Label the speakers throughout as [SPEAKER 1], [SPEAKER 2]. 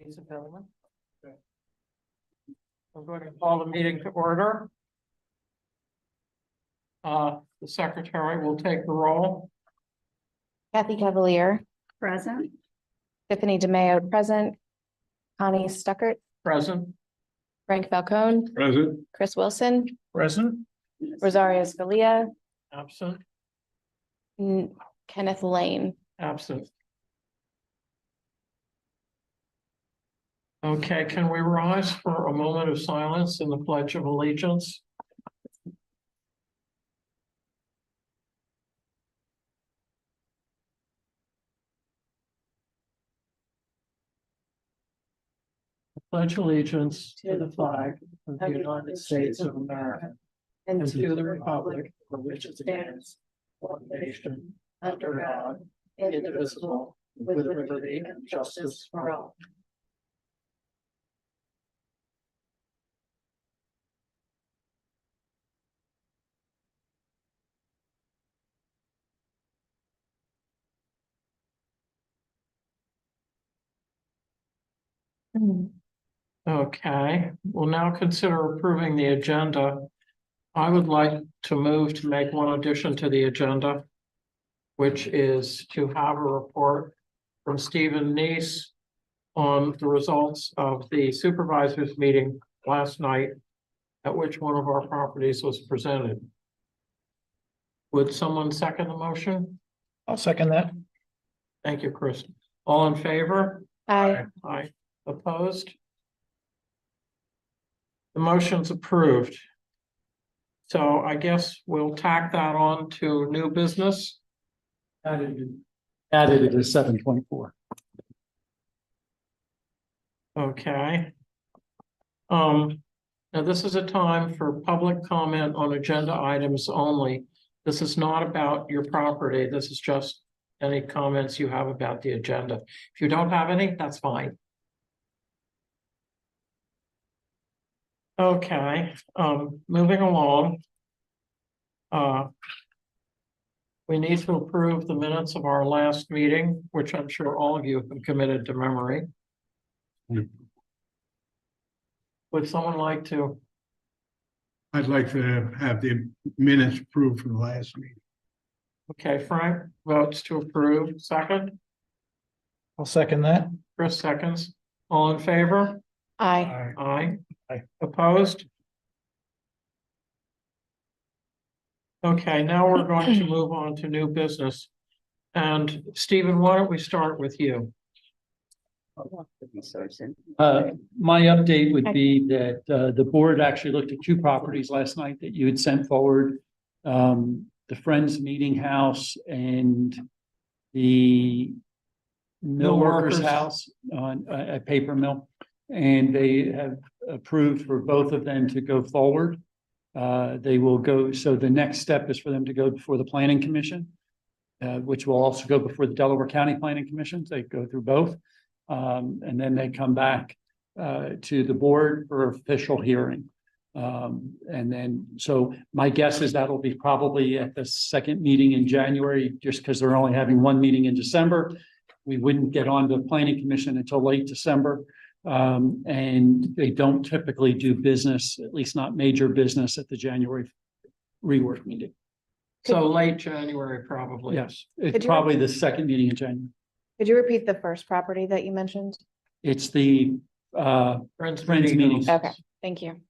[SPEAKER 1] Lisa Bellman. I'm going to call the meeting to order. The secretary will take the roll.
[SPEAKER 2] Kathy Cavalier,
[SPEAKER 3] Present.
[SPEAKER 2] Tiffany DeMayo, present. Connie Stuckert,
[SPEAKER 1] Present.
[SPEAKER 2] Frank Falcone,
[SPEAKER 4] Present.
[SPEAKER 2] Chris Wilson,
[SPEAKER 1] Present.
[SPEAKER 2] Rosario Scalia,
[SPEAKER 1] Absent.
[SPEAKER 2] Kenneth Lane.
[SPEAKER 1] Absent. Okay, can we rise for a moment of silence in the Pledge of Allegiance? I pledge allegiance to the flag of the United States of America and to the republic for which it stands, one nation, under God, indivisible, with liberty and justice for all. Okay, we'll now consider approving the agenda. I would like to move to make one addition to the agenda, which is to have a report from Stephen Neese on the results of the supervisors meeting last night, at which one of our properties was presented. Would someone second the motion?
[SPEAKER 4] I'll second that.
[SPEAKER 1] Thank you, Chris. All in favor?
[SPEAKER 2] Aye.
[SPEAKER 1] Aye. Opposed? The motion's approved. So I guess we'll tack that on to new business.
[SPEAKER 4] Added it as 7.4.
[SPEAKER 1] Okay. Now this is a time for public comment on agenda items only. This is not about your property. This is just any comments you have about the agenda. If you don't have any, that's fine. Okay, moving along. We need to approve the minutes of our last meeting, which I'm sure all of you have committed to memory. Would someone like to?
[SPEAKER 4] I'd like to have the minutes approved from the last meeting.
[SPEAKER 1] Okay, Frank votes to approve. Second,
[SPEAKER 4] I'll second that.
[SPEAKER 1] Chris seconds. All in favor?
[SPEAKER 2] Aye.
[SPEAKER 1] Aye.
[SPEAKER 4] Aye.
[SPEAKER 1] Opposed? Okay, now we're going to move on to new business. And Stephen, why don't we start with you?
[SPEAKER 5] My update would be that the board actually looked at two properties last night that you had sent forward. The Friends Meeting House and the Mill Workers House on a paper mill. And they have approved for both of them to go forward. They will go, so the next step is for them to go before the Planning Commission, which will also go before the Delaware County Planning Commission. They go through both. And then they come back to the board for official hearing. And then, so my guess is that'll be probably at the second meeting in January, just because they're only having one meeting in December. We wouldn't get on to the Planning Commission until late December. And they don't typically do business, at least not major business, at the January rework meeting.
[SPEAKER 1] So late January, probably.
[SPEAKER 5] Yes, it's probably the second meeting in January.
[SPEAKER 2] Could you repeat the first property that you mentioned?
[SPEAKER 5] It's the
[SPEAKER 1] Friends
[SPEAKER 5] meeting.
[SPEAKER 1] House.
[SPEAKER 2] Okay, thank you.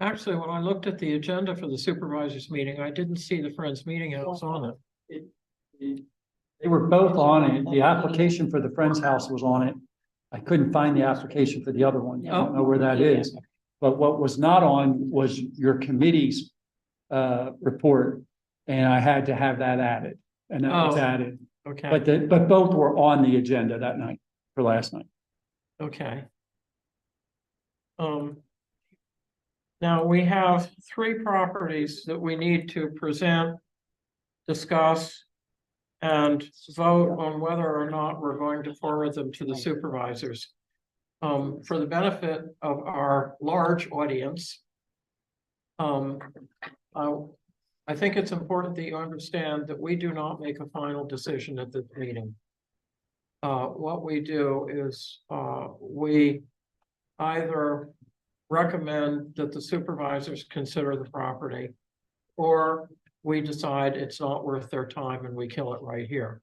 [SPEAKER 1] Actually, when I looked at the agenda for the supervisors meeting, I didn't see the Friends Meeting House on it.
[SPEAKER 5] They were both on it. The application for the Friends House was on it. I couldn't find the application for the other one. I don't know where that is. But what was not on was your committee's report, and I had to have that added, and that was added.
[SPEAKER 1] Okay.
[SPEAKER 5] But both were on the agenda that night for last night.
[SPEAKER 1] Okay. Now we have three properties that we need to present, discuss, and vote on whether or not we're going to forward them to the supervisors. For the benefit of our large audience, I think it's important that you understand that we do not make a final decision at this meeting. what we do is, we either recommend that the supervisors consider the property, or we decide it's not worth their time and we kill it right here.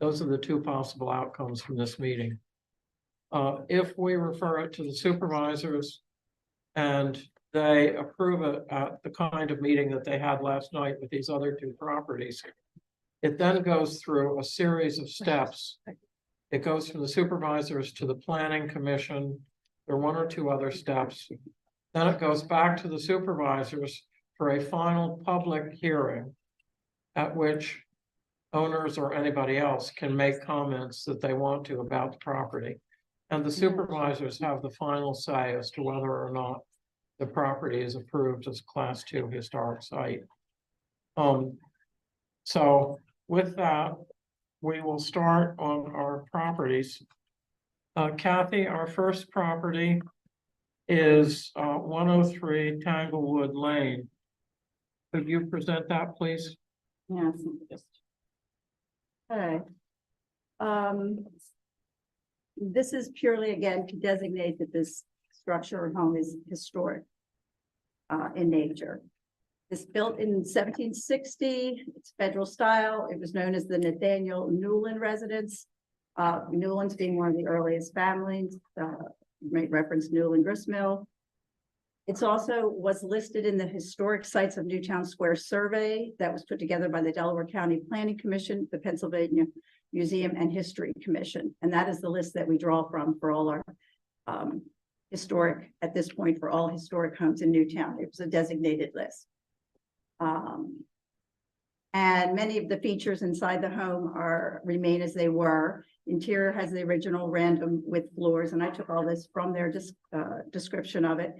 [SPEAKER 1] Those are the two possible outcomes from this meeting. If we refer it to the supervisors and they approve it at the kind of meeting that they had last night with these other two properties, it then goes through a series of steps. It goes from the supervisors to the planning commission. There are one or two other steps. Then it goes back to the supervisors for a final public hearing at which owners or anybody else can make comments that they want to about the property. And the supervisors have the final say as to whether or not the property is approved as Class 2 historic site. So with that, we will start on our properties. Kathy, our first property is 103 Tanglewood Lane. Could you present that, please?
[SPEAKER 3] Yes, just. Okay. This is purely, again, to designate that this structure or home is historic in nature. It's built in 1760, it's federal style. It was known as the Nathaniel Newland residence. Newlands being one of the earliest families, made reference Newland Gristmill. It's also was listed in the Historic Sites of Newtown Square survey that was put together by the Delaware County Planning Commission, the Pennsylvania Museum and History Commission. And that is the list that we draw from for all our historic, at this point, for all historic homes in Newtown. It was a designated list. And many of the features inside the home remain as they were. Interior has the original random width floors, and I took all this from their description of it.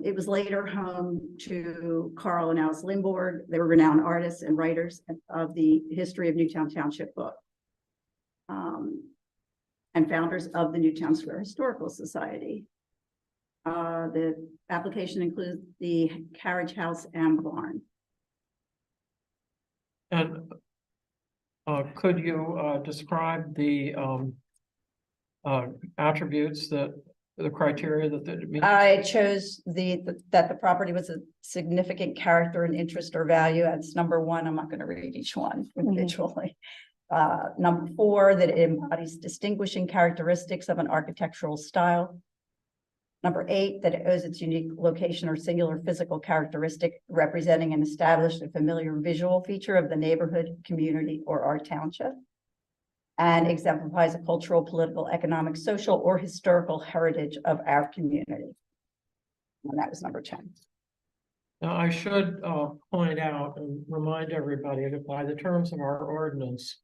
[SPEAKER 3] It was later home to Carl and Alice Limborg. They were renowned artists and writers of the History of Newtown Township book, and founders of the Newtown Square Historical Society. The application includes the carriage house and barn.
[SPEAKER 1] And could you describe the attributes that the criteria that it meets?
[SPEAKER 3] I chose that the property was a significant character and interest or value. That's number one. I'm not going to read each one individually. Number four, that it embodies distinguishing characteristics of an architectural style. Number eight, that it owes its unique location or singular physical characteristic representing an established and familiar visual feature of the neighborhood, community, or our township, and exemplifies a cultural, political, economic, social, or historical heritage of our community. And that was number 10.
[SPEAKER 1] Now, I should point out and remind everybody that by the terms of our ordinance,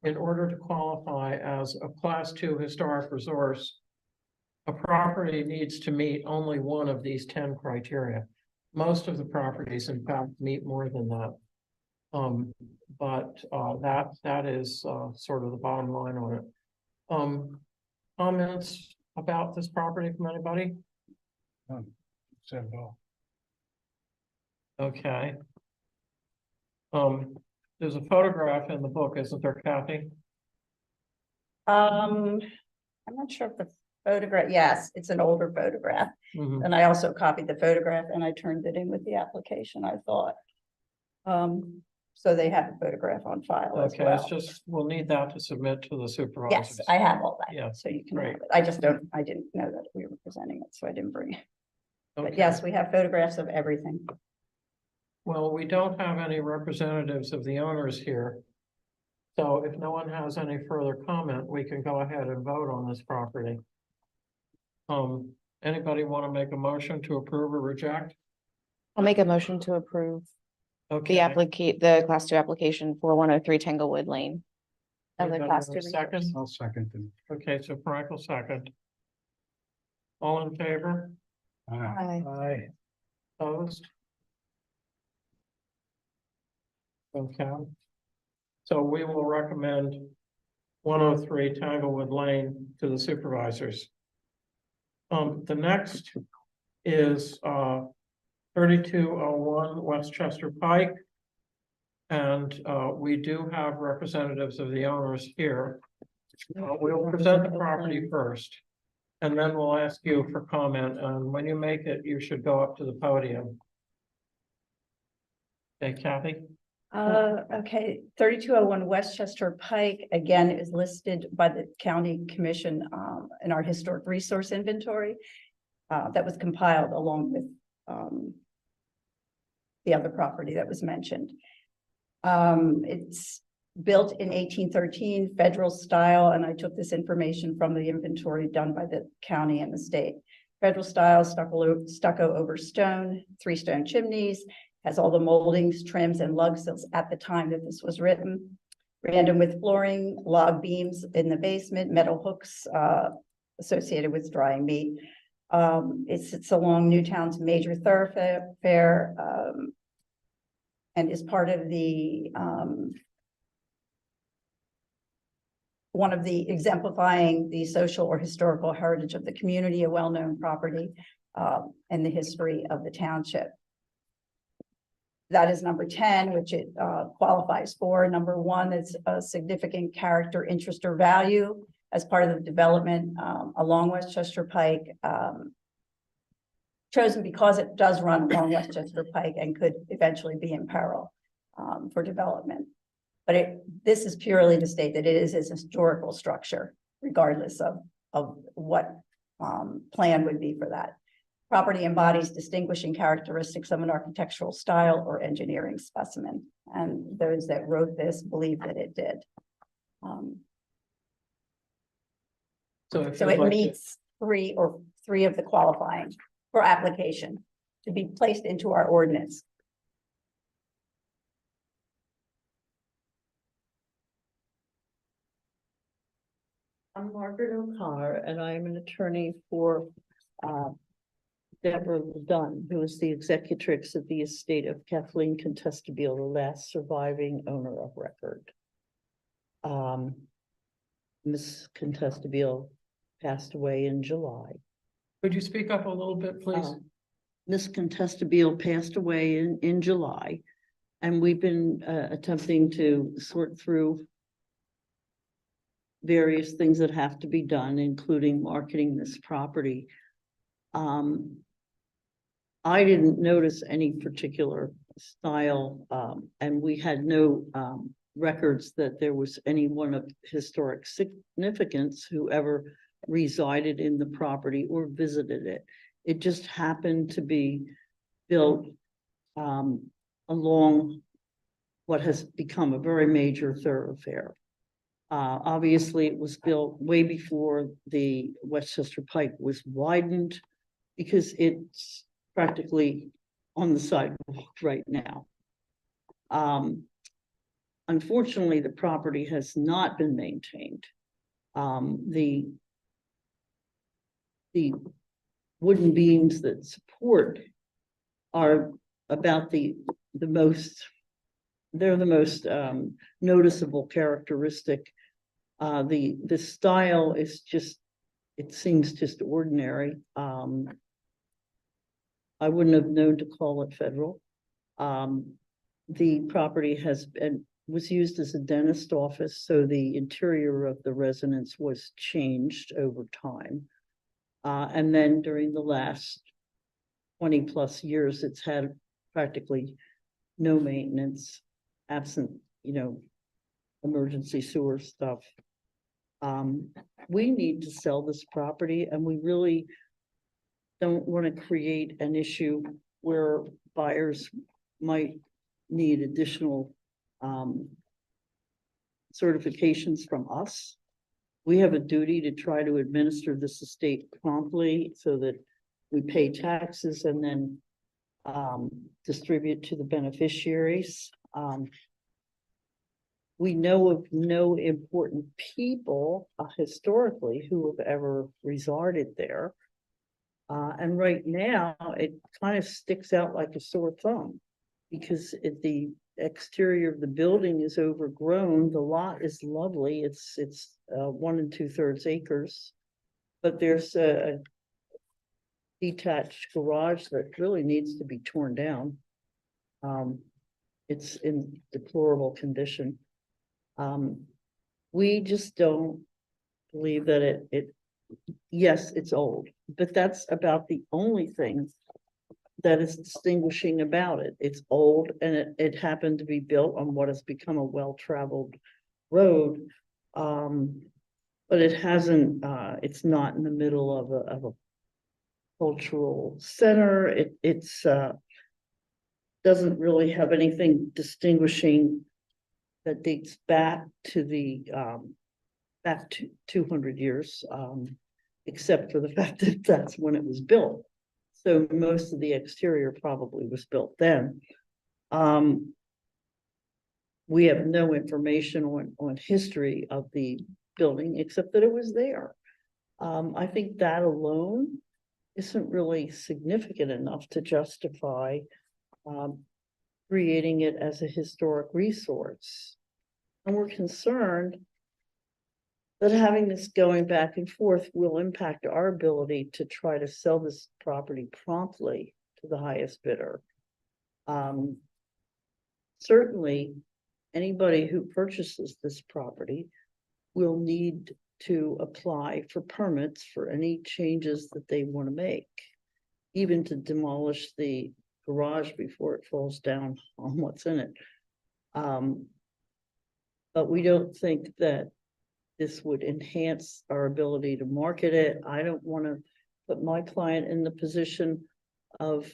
[SPEAKER 1] in order to qualify as a Class 2 historic resource, a property needs to meet only one of these 10 criteria. Most of the properties, in fact, meet more than that. But that is sort of the bottom line on it. Comments about this property from anybody?
[SPEAKER 4] Said it all.
[SPEAKER 1] Okay. There's a photograph in the book, isn't there, Kathy?
[SPEAKER 3] I'm not sure if the photograph, yes, it's an older photograph.
[SPEAKER 1] Mhm.
[SPEAKER 3] And I also copied the photograph and I turned it in with the application, I thought. So they have the photograph on file as
[SPEAKER 1] Okay,
[SPEAKER 3] well.
[SPEAKER 1] it's just, we'll need that to submit to the supervisors.
[SPEAKER 3] Yes, I have all that.
[SPEAKER 1] Yeah,
[SPEAKER 3] So you can
[SPEAKER 1] great.
[SPEAKER 3] have it. I didn't know that we were presenting it, so I didn't bring it. But
[SPEAKER 1] Okay.
[SPEAKER 3] yes, we have photographs of everything.
[SPEAKER 1] Well, we don't have any representatives of the owners here. So if no one has any further comment, we can go ahead and vote on this property. Anybody want to make a motion to approve or reject?
[SPEAKER 2] I'll make a motion to approve
[SPEAKER 1] Okay.
[SPEAKER 2] the Class 2 application for 103 Tanglewood Lane. As a
[SPEAKER 1] Anybody
[SPEAKER 2] Class
[SPEAKER 1] have a
[SPEAKER 2] 2
[SPEAKER 1] second?
[SPEAKER 2] resource.
[SPEAKER 4] I'll second them.
[SPEAKER 1] Okay, so Frank will second. All in favor?
[SPEAKER 2] Aye.
[SPEAKER 1] Aye. Opposed? Okay. So we will recommend 103 Tanglewood Lane to the supervisors. The next is 3201 West Chester Pike. And we do have representatives of the owners here. We'll present the property first. And then we'll ask you for comment, and when you make it, you should go up to the podium. Okay, Kathy?
[SPEAKER 3] Okay, 3201 West Chester Pike, again, is listed by the county commission, in our historic resource inventory. That was compiled along with, the other property that was mentioned. It's built in 1813, federal style, and I took this information from the inventory done by the county and the state. Federal style, stucco over stone, 3 stone chimneys, has all the moldings, trims, and lug sills at the time that this was written. Random with flooring, log beams in the basement, metal hooks associated with drying meat. It sits along Newtown's major thoroughfare, and is part of the one of the exemplifying the social or historical heritage of the community, a well-known property and the history of the township. That is number 10, which it qualifies for. Number 1, it's a significant character, interest, or value as part of the development along West Chester Pike. Chosen because it does run along West Chester Pike and could eventually be in peril for development. But this is purely to state that it is a historical structure, regardless of what plan would be for that. Property embodies distinguishing characteristics of an architectural style or engineering specimen. And those that wrote this believe that it did. So it meets three of the qualifying for application to be placed into our ordinance.
[SPEAKER 6] I'm Margaret O'Connor, and I am an attorney for Deborah Dunn, who is the executrix of the estate of Kathleen Contestabile, the last surviving owner of record. Miss Contestabile passed away in July.
[SPEAKER 1] Could you speak up a little bit, please?
[SPEAKER 6] Miss Contestabile passed away in July, and we've been attempting to sort through various things that have to be done, including marketing this property. I didn't notice any particular style, and we had no records that there was anyone of historic significance who ever resided in the property or visited it. It just happened to be built along what has become a very major thoroughfare. Obviously, it was built way before the West Chester Pike was widened, because it's practically on the sidewalk right now. Unfortunately, the property has not been maintained. The wooden beams that support are about the most noticeable characteristic. The style is just, it seems just ordinary. I wouldn't have known to call it federal. The property was used as a dentist office, so the interior of the residence was changed over time. And then during the last 20+ years, it's had practically no maintenance, absent, emergency sewer stuff. We need to sell this property, and we really don't want to create an issue where buyers might need additional certifications from us. We have a duty to try to administer this estate promptly so that we pay taxes and then distribute to the beneficiaries. We know of no important people historically who have ever resided there. And right now, it kind of sticks out like a sore thumb, because the exterior of the building is overgrown. The lot is lovely. It's 1 2/3 acres, but there's a detached garage that really needs to be torn down. It's in deplorable condition. We just don't believe that yes, it's old, but that's about the only thing that is distinguishing about it. It's old and it happened to be built on what has become a well-traveled road. But it hasn't, it's not in the middle of a cultural center. It's doesn't really have anything distinguishing that dates back to back to 200 years, except for the fact that that's when it was built. So most of the exterior probably was built then. We have no information on history of the building, except that it was there. I think that alone isn't really significant enough to justify creating it as a historic resource. And we're concerned that having this going back and forth will impact our ability to try to sell this property promptly to the highest bidder. Certainly, anybody who purchases this property will need to apply for permits for any changes that they want to make, even to demolish the garage before it falls down on what's in it. But we don't think that this would enhance our ability to market it. I don't want to put my client in the position of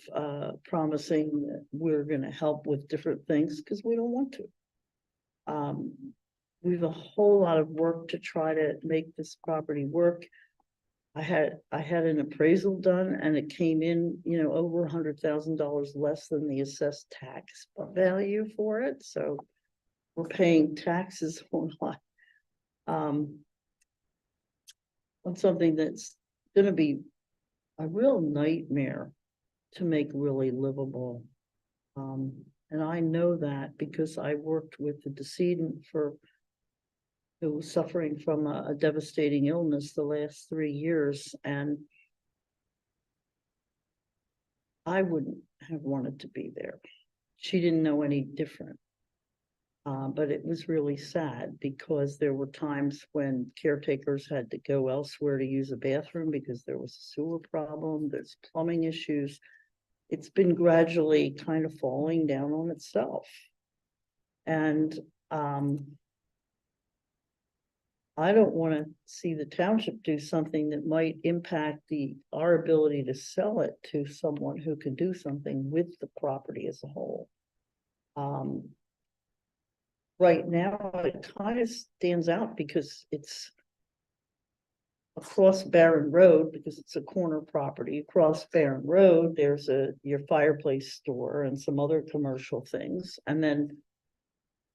[SPEAKER 6] promising that we're going to help with different things, because we don't want to. We have a whole lot of work to try to make this property work. I had an appraisal done and it came in, over $100,000 less than the assessed tax value for it. So we're paying taxes on something that's going to be a real nightmare to make really livable. And I know that because I worked with the decedent who was suffering from a devastating illness the last 3 years, and I wouldn't have wanted to be there. She didn't know any different. But it was really sad because there were times when caretakers had to go elsewhere to use a bathroom because there was a sewer problem, there's plumbing issues. It's been gradually kind of falling down on itself. And I don't want to see the township do something that might impact our ability to sell it to someone who can do something with the property as a whole. Right now, it kind of stands out because it's across Barron Road, because it's a corner property. Across Barron Road, there's your fireplace store and some other commercial things. And then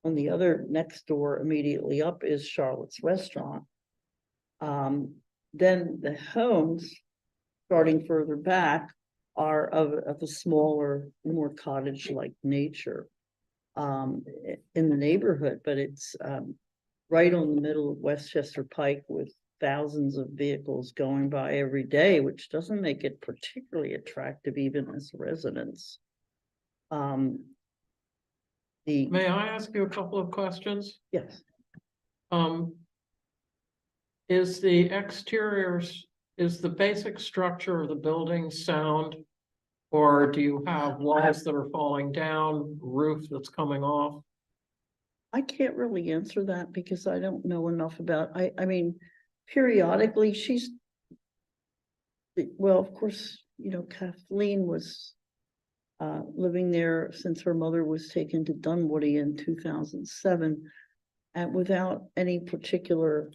[SPEAKER 6] on the other next door immediately up is Charlotte's Restaurant. Then the homes, starting further back, are of a smaller, more cottage-like nature. In the neighborhood, but it's right on the middle of West Chester Pike with thousands of vehicles going by every day, which doesn't make it particularly attractive even as residents.
[SPEAKER 1] May I ask you a couple of questions?
[SPEAKER 6] Yes.
[SPEAKER 1] Is the exteriors, is the basic structure of the building sound? Or do you have walls that are falling down, roof that's coming off?
[SPEAKER 6] I can't really answer that because I don't know enough about, I mean, periodically well, of course, Kathleen was living there since her mother was taken to Dunwoody in 2007, and without any particular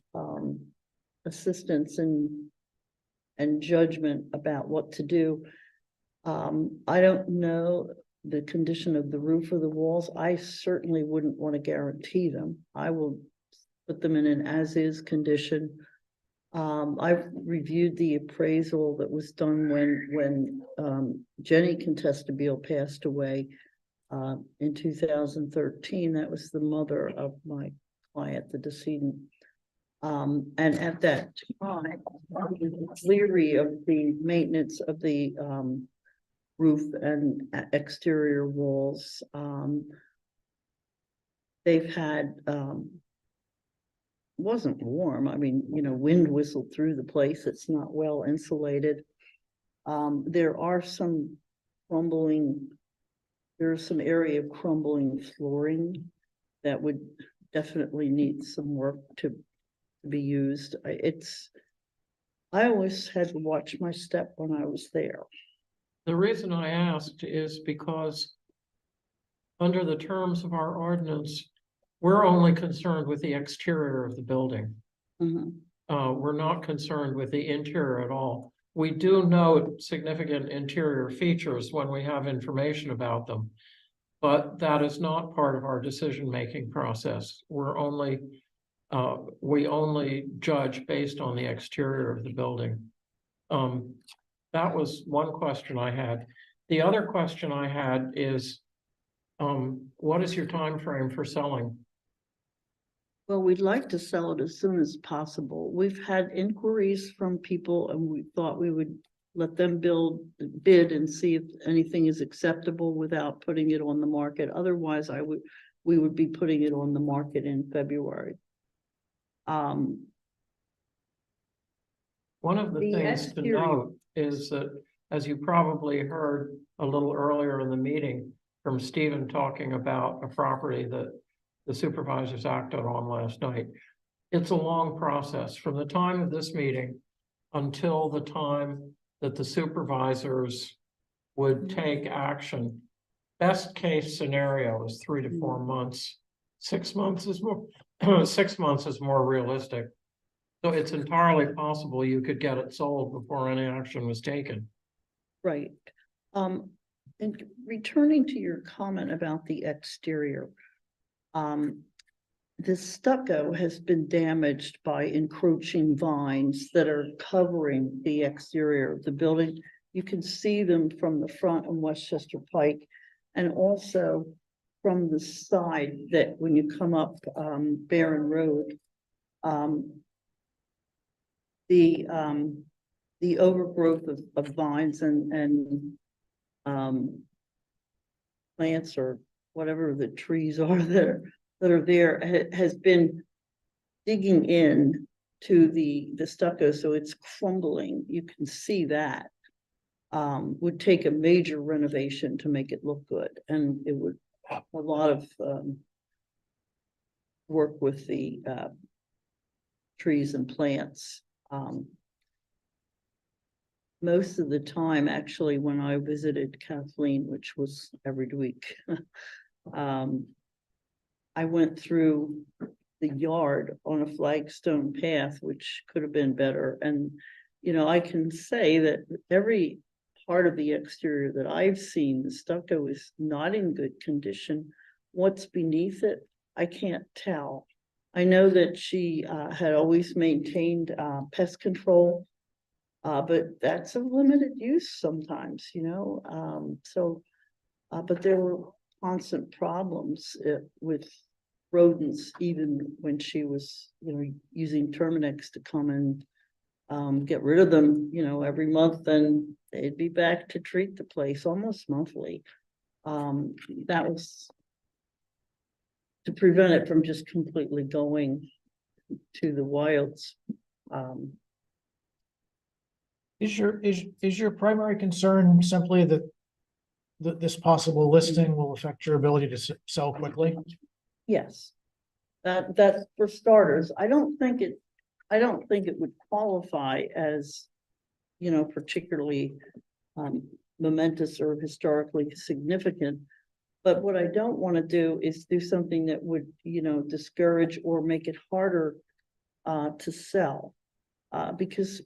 [SPEAKER 6] assistance and judgment about what to do. I don't know the condition of the roof or the walls. I certainly wouldn't want to guarantee them. I will put them in an as-is condition. I've reviewed the appraisal that was done when Jenny Contestabile passed away in 2013. That was the mother of my client, the decedent. And at that time, I was leery of the maintenance of the roof and exterior walls. They've had wasn't warm. I mean, wind whistled through the place. It's not well insulated. There are some crumbling, there's some area of crumbling flooring that would definitely need some work to be used. I always had to watch my step when I was there.
[SPEAKER 1] The reason I asked is because under the terms of our ordinance, we're only concerned with the exterior of the building. We're not concerned with the interior at all. We do note significant interior features when we have information about them, but that is not part of our decision-making process. We only judge based on the exterior of the building. That was one question I had. The other question I had is, what is your time frame for selling?
[SPEAKER 6] Well, we'd like to sell it as soon as possible. We've had inquiries from people and we thought we would let them bid and see if anything is acceptable without putting it on the market. Otherwise, we would be putting it on the market in February.
[SPEAKER 1] One of the things to note is that, as you probably heard a little earlier in the meeting from Stephen talking about a property that the supervisors acted on last night, it's a long process from the time of this meeting until the time that the supervisors would take action. Best case scenario is 3 to 4 months. 6 months is more 6 months is more realistic. So it's entirely possible you could get it sold before any action was taken.
[SPEAKER 6] Right. And returning to your comment about the exterior, the stucco has been damaged by encroaching vines that are covering the exterior of the building. You can see them from the front on West Chester Pike and also from the side that when you come up Barron Road. The overgrowth of vines and plants or whatever the trees are that are there has been digging in to the stucco, so it's crumbling. You can see that. Would take a major renovation to make it look good, and it would a lot of work with the trees and plants. Most of the time, actually, when I visited Kathleen, which was every week, I went through the yard on a flagstone path, which could have been better. And, I can say that every part of the exterior that I've seen, the stucco is not in good condition. What's beneath it, I can't tell. I know that she had always maintained pest control, but that's a limited use sometimes, but there were constant problems with rodents, even when she was, using Terminex to come and get rid of them, every month, and they'd be back to treat the place almost monthly. That was to prevent it from just completely going to the wilds.
[SPEAKER 7] Is your primary concern simply that this possible listing will affect your ability to sell quickly?
[SPEAKER 6] Yes, that's for starters. I don't think it would qualify as, particularly momentous or historically significant. But what I don't want to do is do something that would, discourage or make it harder to sell, because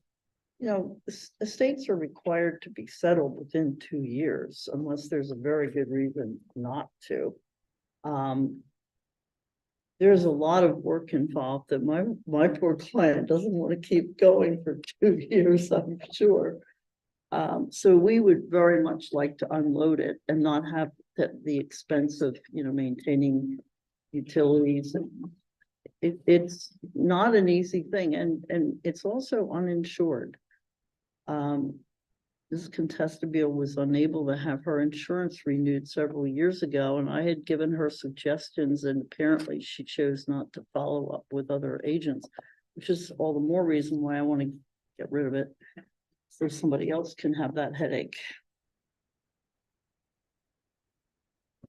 [SPEAKER 6] estates are required to be settled within 2 years unless there's a very good reason not to. There's a lot of work involved that my poor client doesn't want to keep going for 2 years, I'm sure. So we would very much like to unload it and not have the expense of, maintaining utilities. It's not an easy thing, and it's also uninsured. Mrs. Contestabile was unable to have her insurance renewed several years ago, and I had given her suggestions, and apparently she chose not to follow up with other agents, which is all the more reason why I want to get rid of it, so somebody else can have that headache.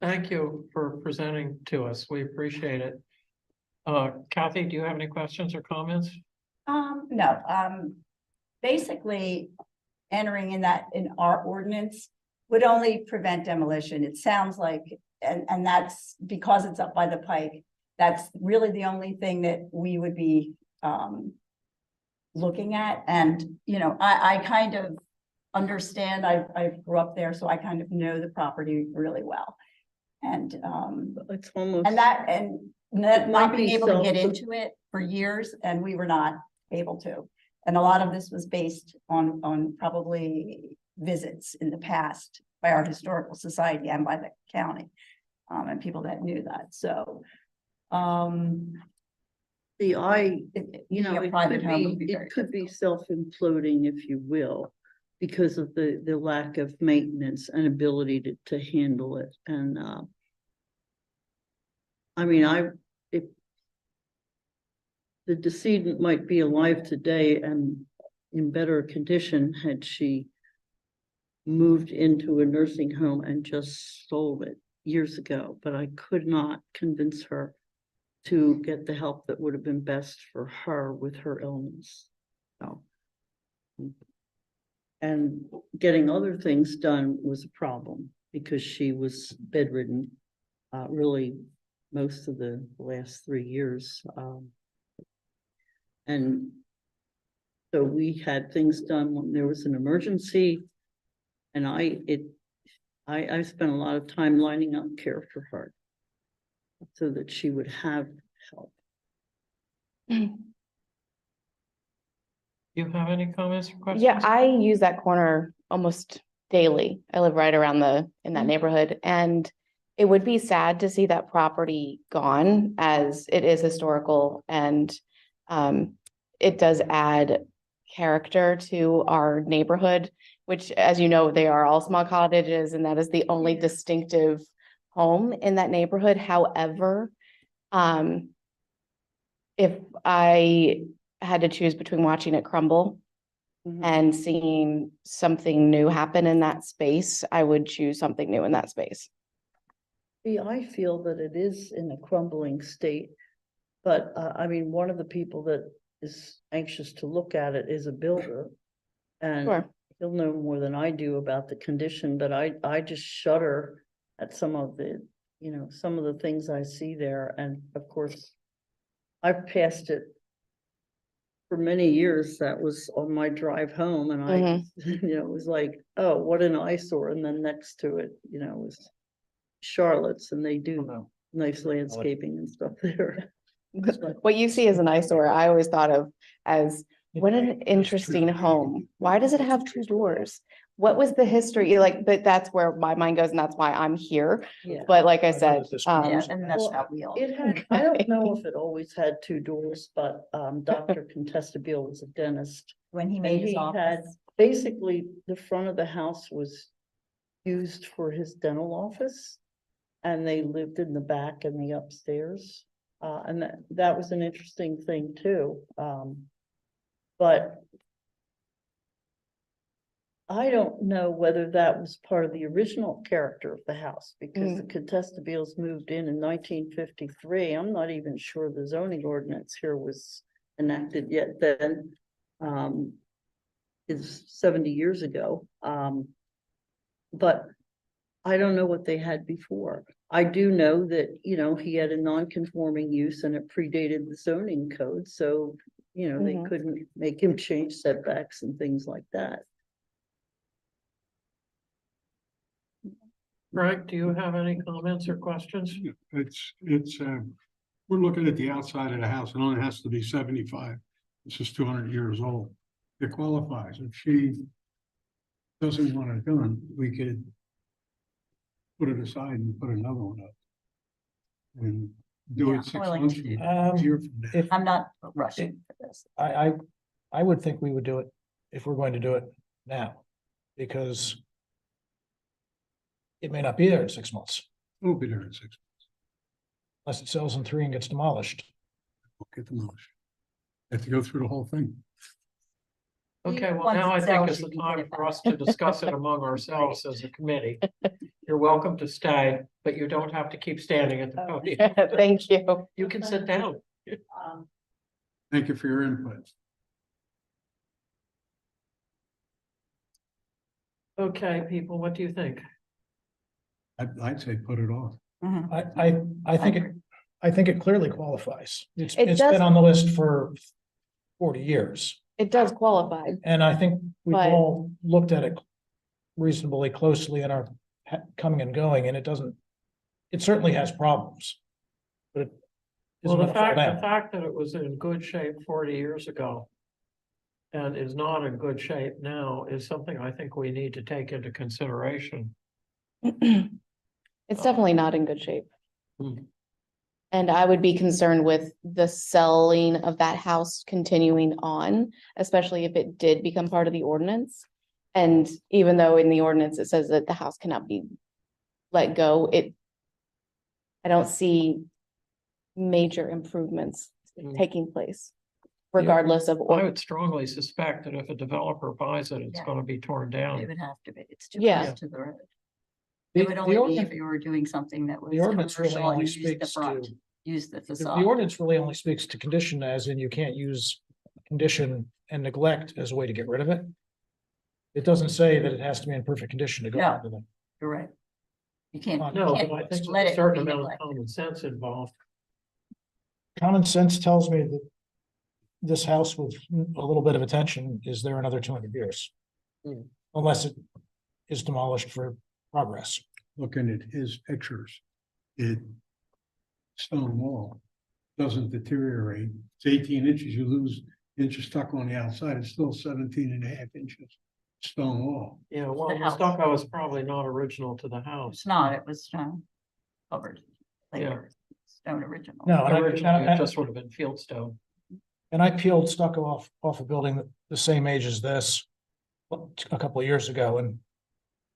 [SPEAKER 1] Thank you for presenting to us. We appreciate it. Kathy, do you have any questions or comments?
[SPEAKER 3] No, basically entering in our ordinance would only prevent demolition. It sounds like, and that's because it's up by the pike. That's really the only thing that we would be, looking at. And, you know, I kind of understand, I grew up there, so I kind of know the property really well. And,
[SPEAKER 6] It's almost.
[SPEAKER 3] not being
[SPEAKER 6] be
[SPEAKER 3] able to get
[SPEAKER 6] self-
[SPEAKER 3] into it for years, and we were not able to. And a lot of this was based on probably visits in the past by our historical society and by the county, and people that knew that, so.
[SPEAKER 6] You
[SPEAKER 3] You
[SPEAKER 6] know,
[SPEAKER 3] a private home would be
[SPEAKER 6] it
[SPEAKER 3] very
[SPEAKER 6] could be self-imploding, if you will, because of the lack of maintenance and ability to handle it. And, I mean, if the decedent might be alive today and in better condition had she moved into a nursing home and just sold it years ago, but I could not convince her to get the help that would have been best for her with her illness. So, and getting other things done was a problem because she was bedridden, really most of the last 3 years. And so we had things done when there was an emergency, and I spent a lot of time lining up care for her so that she would have help.
[SPEAKER 1] Do you have any comments or questions?
[SPEAKER 2] Yeah, I use that corner almost daily. I live right around in that neighborhood, and it would be sad to see that property gone, as it is historical, and it does add character to our neighborhood, which, as you know, they are all small cottages, and that is the only distinctive home in that neighborhood. However, if I had to choose between watching it crumble and seeing something new happen in that space, I would choose something new in that space.
[SPEAKER 6] See, I feel that it is in a crumbling state, but I mean, one of the people that is anxious to look at it is a builder. And
[SPEAKER 2] Sure.
[SPEAKER 6] he'll know more than I do about the condition, but I just shudder at some of the, you know, some of the things I see there. And of course, I've passed it for many years. That was on my drive home, and I, you know, it was like, oh, what an eyesore. And then next to it, you know, was Charlotte's, and they do nice landscaping and stuff there.
[SPEAKER 2] What you see as an eyesore, I always thought of as, what an interesting home. Why does it have 2 doors? What was the history? Like, but that's where my mind goes, and that's why I'm here.
[SPEAKER 6] Yeah.
[SPEAKER 2] But like I said,
[SPEAKER 3] Yeah, and that's
[SPEAKER 6] Well,
[SPEAKER 3] how we all.
[SPEAKER 6] It had, I don't know if it always had 2 doors, but Dr. Contestabile was a dentist.
[SPEAKER 3] When he
[SPEAKER 6] And
[SPEAKER 3] made his
[SPEAKER 6] he had,
[SPEAKER 3] office.
[SPEAKER 6] basically, the front of the house was used for his dental office. And they lived in the back and the upstairs. And that was an interesting thing too. But I don't know whether that was part of the original character of the house, because the Contestabiles moved in 1953. I'm not even sure the zoning ordinance here was enacted yet then. It's 70 years ago. But I don't know what they had before. I do know that, you know, he had a non-conforming use and it predated the zoning code. So, you know, they couldn't make him change setbacks and things like that.
[SPEAKER 1] Greg, do you have any comments or questions?
[SPEAKER 4] We're looking at the outside of the house. It only has to be 75. This is 200 years old. It qualifies. If she doesn't want it done, we could put it aside and put another one up. And do
[SPEAKER 3] Yeah,
[SPEAKER 4] it 6
[SPEAKER 3] I like
[SPEAKER 4] months
[SPEAKER 3] to
[SPEAKER 4] from
[SPEAKER 3] do
[SPEAKER 4] now, a year from now.
[SPEAKER 7] If
[SPEAKER 3] I'm not rushing for this.
[SPEAKER 7] I would think we would do it if we're going to do it now. Because it may not be there in 6 months,
[SPEAKER 4] We'll be there in 6 months.
[SPEAKER 7] unless it sells in 3 and gets demolished.
[SPEAKER 4] We'll get the motion. Have to go through the whole thing.
[SPEAKER 1] Okay, well,
[SPEAKER 3] Once
[SPEAKER 1] now
[SPEAKER 3] it
[SPEAKER 1] I think
[SPEAKER 3] sells,
[SPEAKER 1] it's
[SPEAKER 3] you
[SPEAKER 1] the
[SPEAKER 3] can
[SPEAKER 1] time
[SPEAKER 3] get it
[SPEAKER 1] for
[SPEAKER 3] back.
[SPEAKER 1] us to discuss it among ourselves as a committee. You're welcome to stay, but you don't have to keep standing at the podium.
[SPEAKER 2] Thank you.
[SPEAKER 1] You can sit down.
[SPEAKER 4] Thank you for your input.
[SPEAKER 1] Okay, people, what do you think?
[SPEAKER 4] I'd say put it off.
[SPEAKER 7] I think it clearly qualifies. It's
[SPEAKER 2] It
[SPEAKER 7] been
[SPEAKER 2] does-
[SPEAKER 7] on the list for 40 years.
[SPEAKER 2] It does qualify.
[SPEAKER 7] And I think we've
[SPEAKER 2] But-
[SPEAKER 7] all looked at it reasonably closely in our coming and going, and it certainly has problems. But it
[SPEAKER 1] Well,
[SPEAKER 7] isn't
[SPEAKER 1] the
[SPEAKER 7] gonna fall
[SPEAKER 1] fact, the
[SPEAKER 7] down.
[SPEAKER 1] fact that it was in good shape 40 years ago and is not in good shape now is something I think we need to take into consideration.
[SPEAKER 2] It's definitely not in good shape.
[SPEAKER 1] Hmm.
[SPEAKER 2] And I would be concerned with the selling of that house continuing on, especially if it did become part of the ordinance. And even though in the ordinance it says that the house cannot be let go, I don't see major improvements
[SPEAKER 1] Mm.
[SPEAKER 2] taking place, regardless of.
[SPEAKER 1] I would strongly suspect that if a developer buys it, it's
[SPEAKER 3] Yeah.
[SPEAKER 1] gonna be torn
[SPEAKER 3] It
[SPEAKER 1] down.
[SPEAKER 3] would have to be, it's too
[SPEAKER 2] Yeah.
[SPEAKER 3] close to the road.
[SPEAKER 7] The-
[SPEAKER 3] It would
[SPEAKER 7] the
[SPEAKER 3] only be
[SPEAKER 7] ordinance-
[SPEAKER 3] if you were doing something that was
[SPEAKER 7] The ordinance really
[SPEAKER 3] commercial and
[SPEAKER 7] only
[SPEAKER 3] used the
[SPEAKER 7] speaks
[SPEAKER 3] front,
[SPEAKER 7] to,
[SPEAKER 3] use the
[SPEAKER 7] the
[SPEAKER 3] facade.
[SPEAKER 7] ordinance really only speaks to condition, as in you can't use condition and neglect as a way to get rid of it. It doesn't say that it has to be in perfect condition to go
[SPEAKER 3] No.
[SPEAKER 7] into the.
[SPEAKER 3] You're right. You can't, you
[SPEAKER 1] No, but I
[SPEAKER 3] can't
[SPEAKER 1] think
[SPEAKER 3] let
[SPEAKER 1] there's a
[SPEAKER 3] it
[SPEAKER 1] certain
[SPEAKER 3] be
[SPEAKER 1] amount of
[SPEAKER 3] neglected.
[SPEAKER 1] common sense involved.
[SPEAKER 7] Common sense tells me that this house with a little bit of attention is there another 200 years.
[SPEAKER 1] Hmm.
[SPEAKER 7] Unless it is demolished for progress.
[SPEAKER 4] Looking at his pictures, stone wall doesn't deteriorate. It's 18 inches, you lose inches stuck on the outside, it's still 17.5 inches. Stone wall.
[SPEAKER 1] Yeah, well,
[SPEAKER 3] The
[SPEAKER 1] the
[SPEAKER 3] house.
[SPEAKER 1] stucco is probably not original to the house.
[SPEAKER 3] It's not, it was stone covered.
[SPEAKER 1] Yeah.
[SPEAKER 3] Later, stone original.
[SPEAKER 7] No,
[SPEAKER 1] Originally, it just would have been fieldstone.
[SPEAKER 7] and I peeled stucco off a building the same age as this a couple of years ago, and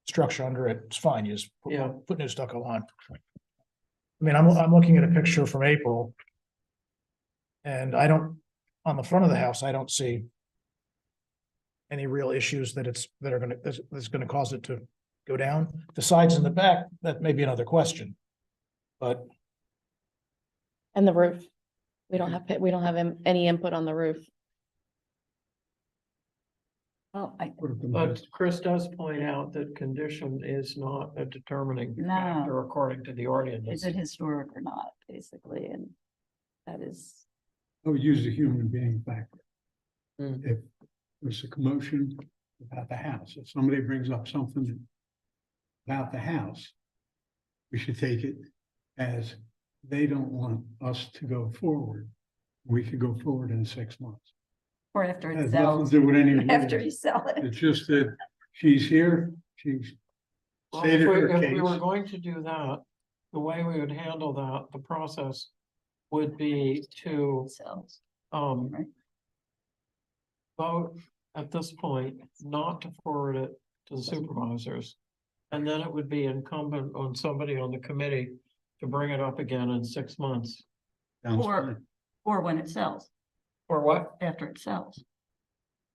[SPEAKER 7] structure under it's fine, you just
[SPEAKER 1] Yeah.
[SPEAKER 7] put new stucco on. I mean, I'm looking at a picture from April. And on the front of the house, I don't see any real issues that's gonna cause it to go down. The sides and the back, that may be another question. But
[SPEAKER 2] And the roof. We don't have any input on the roof.
[SPEAKER 3] Well,
[SPEAKER 4] What if the-
[SPEAKER 1] But Chris does point out that condition is not a determining
[SPEAKER 3] No.
[SPEAKER 1] factor according to the ordinance.
[SPEAKER 3] is it historic or not, basically, and that is,
[SPEAKER 4] I would use the human being factor.
[SPEAKER 1] Hmm.
[SPEAKER 4] If there's a commotion about the house, if somebody brings up something about the house, we should take it as they don't want us to go forward. We could go forward in 6 months.
[SPEAKER 3] or after
[SPEAKER 4] It
[SPEAKER 3] it
[SPEAKER 4] has nothing
[SPEAKER 3] sells,
[SPEAKER 4] to do with any.
[SPEAKER 3] after you
[SPEAKER 4] rules.
[SPEAKER 3] sell it.
[SPEAKER 4] It's just that she's here, she's
[SPEAKER 1] Well,
[SPEAKER 4] stated her
[SPEAKER 1] if we were
[SPEAKER 4] case.
[SPEAKER 1] going to do that, the way we would handle that, the process would be to,
[SPEAKER 3] Sells,
[SPEAKER 1] um,
[SPEAKER 3] Right.
[SPEAKER 1] vote at this point not to forward it to the supervisors. And then it would be incumbent on somebody on the committee to bring it up again in 6 months.
[SPEAKER 4] Sounds
[SPEAKER 3] Or-
[SPEAKER 4] fine.
[SPEAKER 3] or when it sells,
[SPEAKER 1] Or what?
[SPEAKER 3] after it sells,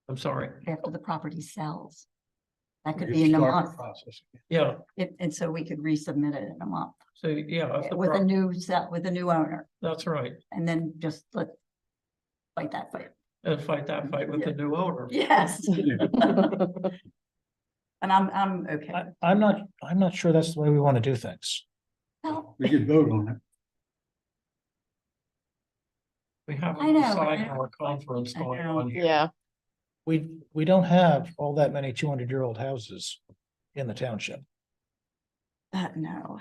[SPEAKER 1] I'm sorry.
[SPEAKER 3] after the property sells. That could
[SPEAKER 4] We
[SPEAKER 3] be in a
[SPEAKER 4] start the
[SPEAKER 3] month,
[SPEAKER 4] process again.
[SPEAKER 1] Yeah,
[SPEAKER 3] and so we could resubmit it in a month
[SPEAKER 1] so, yeah, if the
[SPEAKER 3] with a
[SPEAKER 1] pro-
[SPEAKER 3] new set, with a new owner,
[SPEAKER 1] that's right.
[SPEAKER 3] and then just fight that fight.
[SPEAKER 1] And fight that fight with the new owner.
[SPEAKER 3] Yes,
[SPEAKER 4] Yeah.
[SPEAKER 3] and I'm okay.
[SPEAKER 7] I'm not sure that's the way we want to do things.
[SPEAKER 3] Well,
[SPEAKER 4] We could vote on it.
[SPEAKER 1] We
[SPEAKER 3] I
[SPEAKER 1] haven't
[SPEAKER 3] know,
[SPEAKER 1] decided
[SPEAKER 3] I know.
[SPEAKER 1] our conference
[SPEAKER 3] I
[SPEAKER 1] going
[SPEAKER 3] know.
[SPEAKER 1] on here.
[SPEAKER 2] Yeah,
[SPEAKER 7] We don't have all that many 200-year-old houses in the township.
[SPEAKER 3] No,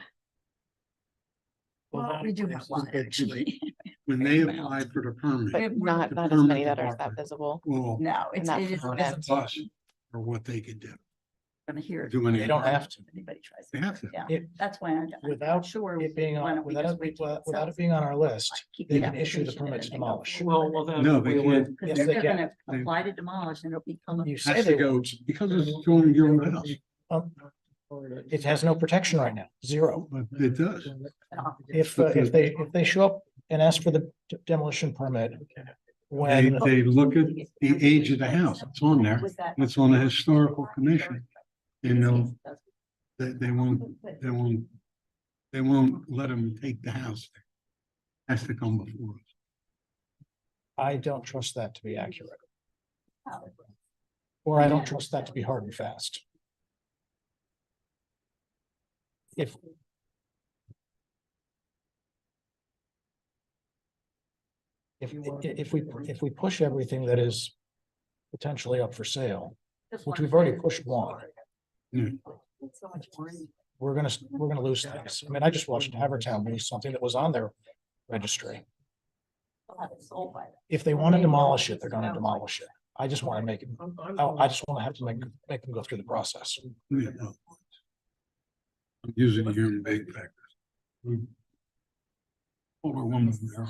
[SPEAKER 1] Well,
[SPEAKER 3] well,
[SPEAKER 1] that
[SPEAKER 3] we do have
[SPEAKER 1] is
[SPEAKER 3] one,
[SPEAKER 4] okay,
[SPEAKER 3] actually.
[SPEAKER 4] When they applied for the permit,
[SPEAKER 2] but not
[SPEAKER 4] The
[SPEAKER 2] as
[SPEAKER 4] permit
[SPEAKER 2] many that are that
[SPEAKER 4] department.
[SPEAKER 2] visible.
[SPEAKER 4] well,
[SPEAKER 3] No,
[SPEAKER 2] And
[SPEAKER 3] it's,
[SPEAKER 2] that's
[SPEAKER 3] it is.
[SPEAKER 2] not
[SPEAKER 3] it's-
[SPEAKER 4] us or what they could do.
[SPEAKER 3] Gonna hear.
[SPEAKER 4] Do any-
[SPEAKER 7] They don't have to.
[SPEAKER 3] If anybody tries.
[SPEAKER 4] They have to.
[SPEAKER 3] Yeah,
[SPEAKER 7] It-
[SPEAKER 3] that's why I'm
[SPEAKER 7] Without
[SPEAKER 3] not sure.
[SPEAKER 7] it being
[SPEAKER 3] why
[SPEAKER 7] on,
[SPEAKER 3] don't we
[SPEAKER 7] without
[SPEAKER 3] just
[SPEAKER 7] it,
[SPEAKER 3] wait till
[SPEAKER 7] without
[SPEAKER 3] sells?
[SPEAKER 7] it being on our list,
[SPEAKER 3] Keep
[SPEAKER 7] they
[SPEAKER 3] the
[SPEAKER 7] can issue the
[SPEAKER 3] application
[SPEAKER 7] permit to
[SPEAKER 3] and then they go
[SPEAKER 7] demolish.
[SPEAKER 3] forward.
[SPEAKER 1] Well, then.
[SPEAKER 4] No, they
[SPEAKER 1] we would-
[SPEAKER 4] can't.
[SPEAKER 3] Because
[SPEAKER 7] Yes,
[SPEAKER 3] if
[SPEAKER 7] they
[SPEAKER 3] they're
[SPEAKER 7] can.
[SPEAKER 3] gonna apply to demolish, and it'll become.
[SPEAKER 7] You say
[SPEAKER 4] Has
[SPEAKER 7] they
[SPEAKER 4] to go,
[SPEAKER 7] won't.
[SPEAKER 4] because it's going your own house,
[SPEAKER 7] It has no protection right now, zero.
[SPEAKER 4] but it does.
[SPEAKER 7] If they show up and ask for the demolition permit,
[SPEAKER 4] They,
[SPEAKER 7] when,
[SPEAKER 4] they look at the age of the house, it's on there, and it's on the historical commission. You know, they won't let them take the house. Has to come before us.
[SPEAKER 7] I don't trust that to be accurate. Or I don't trust that to be hard and fast. If. If we push everything that is potentially up for sale, which we've already pushed one, we're gonna lose things. I mean, I just watched Havertown lose something that was on their registry. If they want to demolish it, they're gonna demolish it. I just want to make it, I just want to have to make them go through the process.
[SPEAKER 4] Yeah. I'm using the human big factors. Older woman there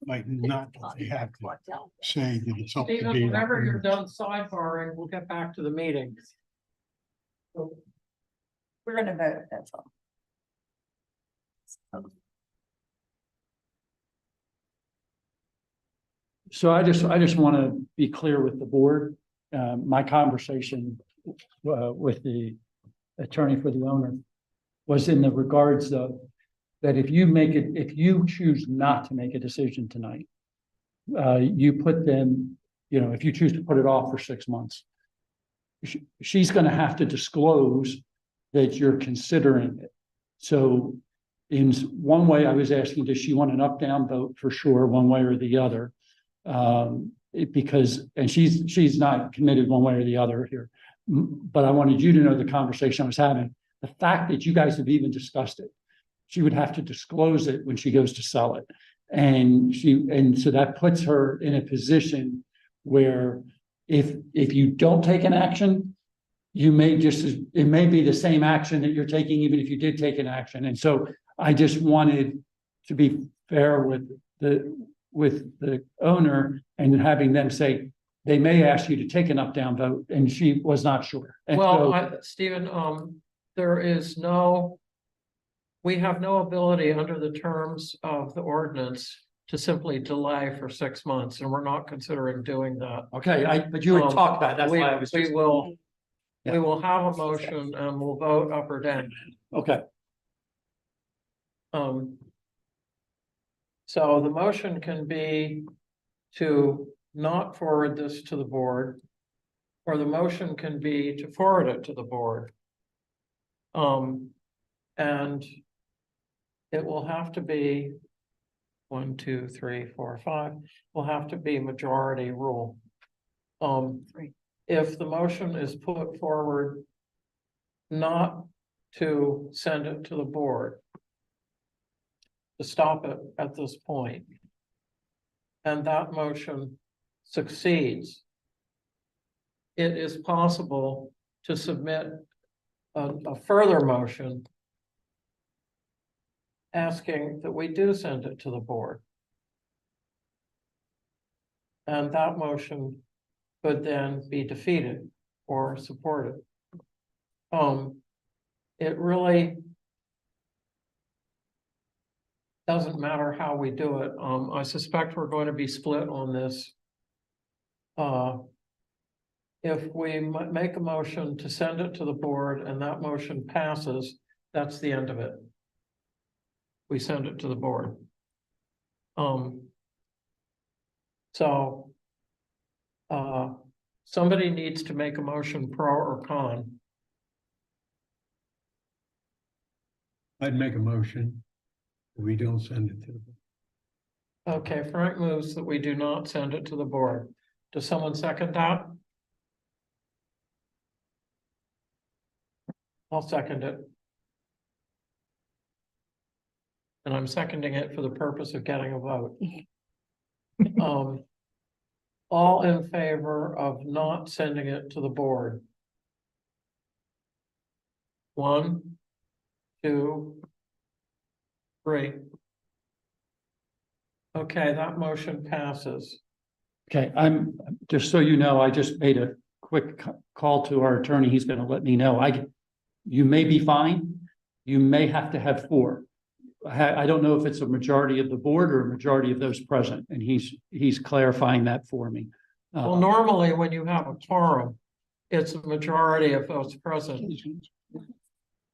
[SPEAKER 4] might not, they have to say that it's up to
[SPEAKER 1] Stephen,
[SPEAKER 4] date.
[SPEAKER 1] whenever you're done sidebarring, we'll get back to the meeting.
[SPEAKER 3] We're gonna vote, that's all.
[SPEAKER 5] So I just want to be clear with the board. My conversation with the attorney for the owner was in the regards of that if you choose not to make a decision tonight, you put them, if you choose to put it off for 6 months, she's going to have to disclose that you're considering it. So in one way, I was asking, does she want an up-down vote for sure, one way or the other? Because she's not committed one way or the other here. But I wanted you to know the conversation I was having. The fact that you guys have even discussed it, she would have to disclose it when she goes to sell it. And so that puts her in a position where if you don't take an action, it may be the same action that you're taking, even if you did take an action. And so I just wanted to be fair with the owner and having them say, they may ask you to take an up-down vote, and she was not sure. And
[SPEAKER 1] Well, Stephen, we have no ability under the terms of the ordinance to simply delay for 6 months, and we're not considering doing that.
[SPEAKER 5] okay, but you had talked about it. That's why I was just.
[SPEAKER 1] We will have a motion and we'll vote up or down.
[SPEAKER 5] Okay,
[SPEAKER 1] So the motion can be to not forward this to the board, or the motion can be to forward it to the board. And it will have to be 1, 2, 3, 4, 5, will have to be majority rule. If the motion is put forward not to send it to the board, to stop it at this point, and that motion succeeds, it is possible to submit a further motion asking that we do send it to the board. And that motion could then be defeated or supported. It really doesn't matter how we do it. I suspect we're going to be split on this. If we make a motion to send it to the board and that motion passes, that's the end of it. We send it to the board. Somebody needs to make a motion pro or con.
[SPEAKER 4] I'd make a motion. We don't send it to the board.
[SPEAKER 1] Okay, Frank moves that we do not send it to the board. Does someone second that? I'll second it. And I'm seconding it for the purpose of getting a vote. All in favor of not sending it to the board? 1, 2, 3. Okay, that motion passes.
[SPEAKER 5] Okay, just so you know, I just made a quick call to our attorney. He's gonna let me know. You may be fine. You may have to have 4. I don't know if it's a majority of the board or a majority of those present, and he's clarifying that for me.
[SPEAKER 1] Well, normally when you have a quorum, it's a majority of those present.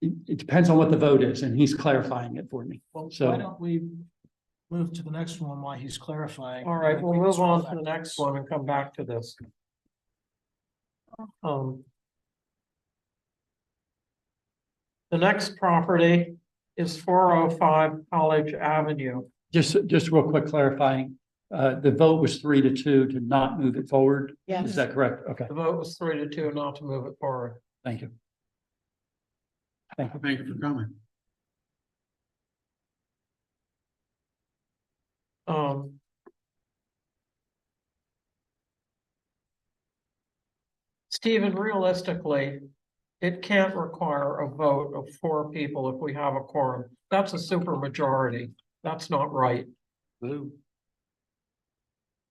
[SPEAKER 5] It depends on what the vote is, and he's clarifying it for me.
[SPEAKER 7] Well,
[SPEAKER 5] So-
[SPEAKER 7] why don't we move to the next one while he's clarifying?
[SPEAKER 1] All right, we'll move on to the next one and come back to this. The next property is 405 College Avenue.
[SPEAKER 5] Just real quick clarifying, the vote was 3-2 to not move it forward.
[SPEAKER 2] Yes.
[SPEAKER 5] Is that correct? Okay,
[SPEAKER 1] The vote was 3-2 not to move it forward.
[SPEAKER 5] thank you. Thank you.
[SPEAKER 4] Thank you for coming.
[SPEAKER 1] Stephen, realistically, it can't require a vote of 4 people if we have a quorum. That's a super majority. That's not right.
[SPEAKER 5] Blue.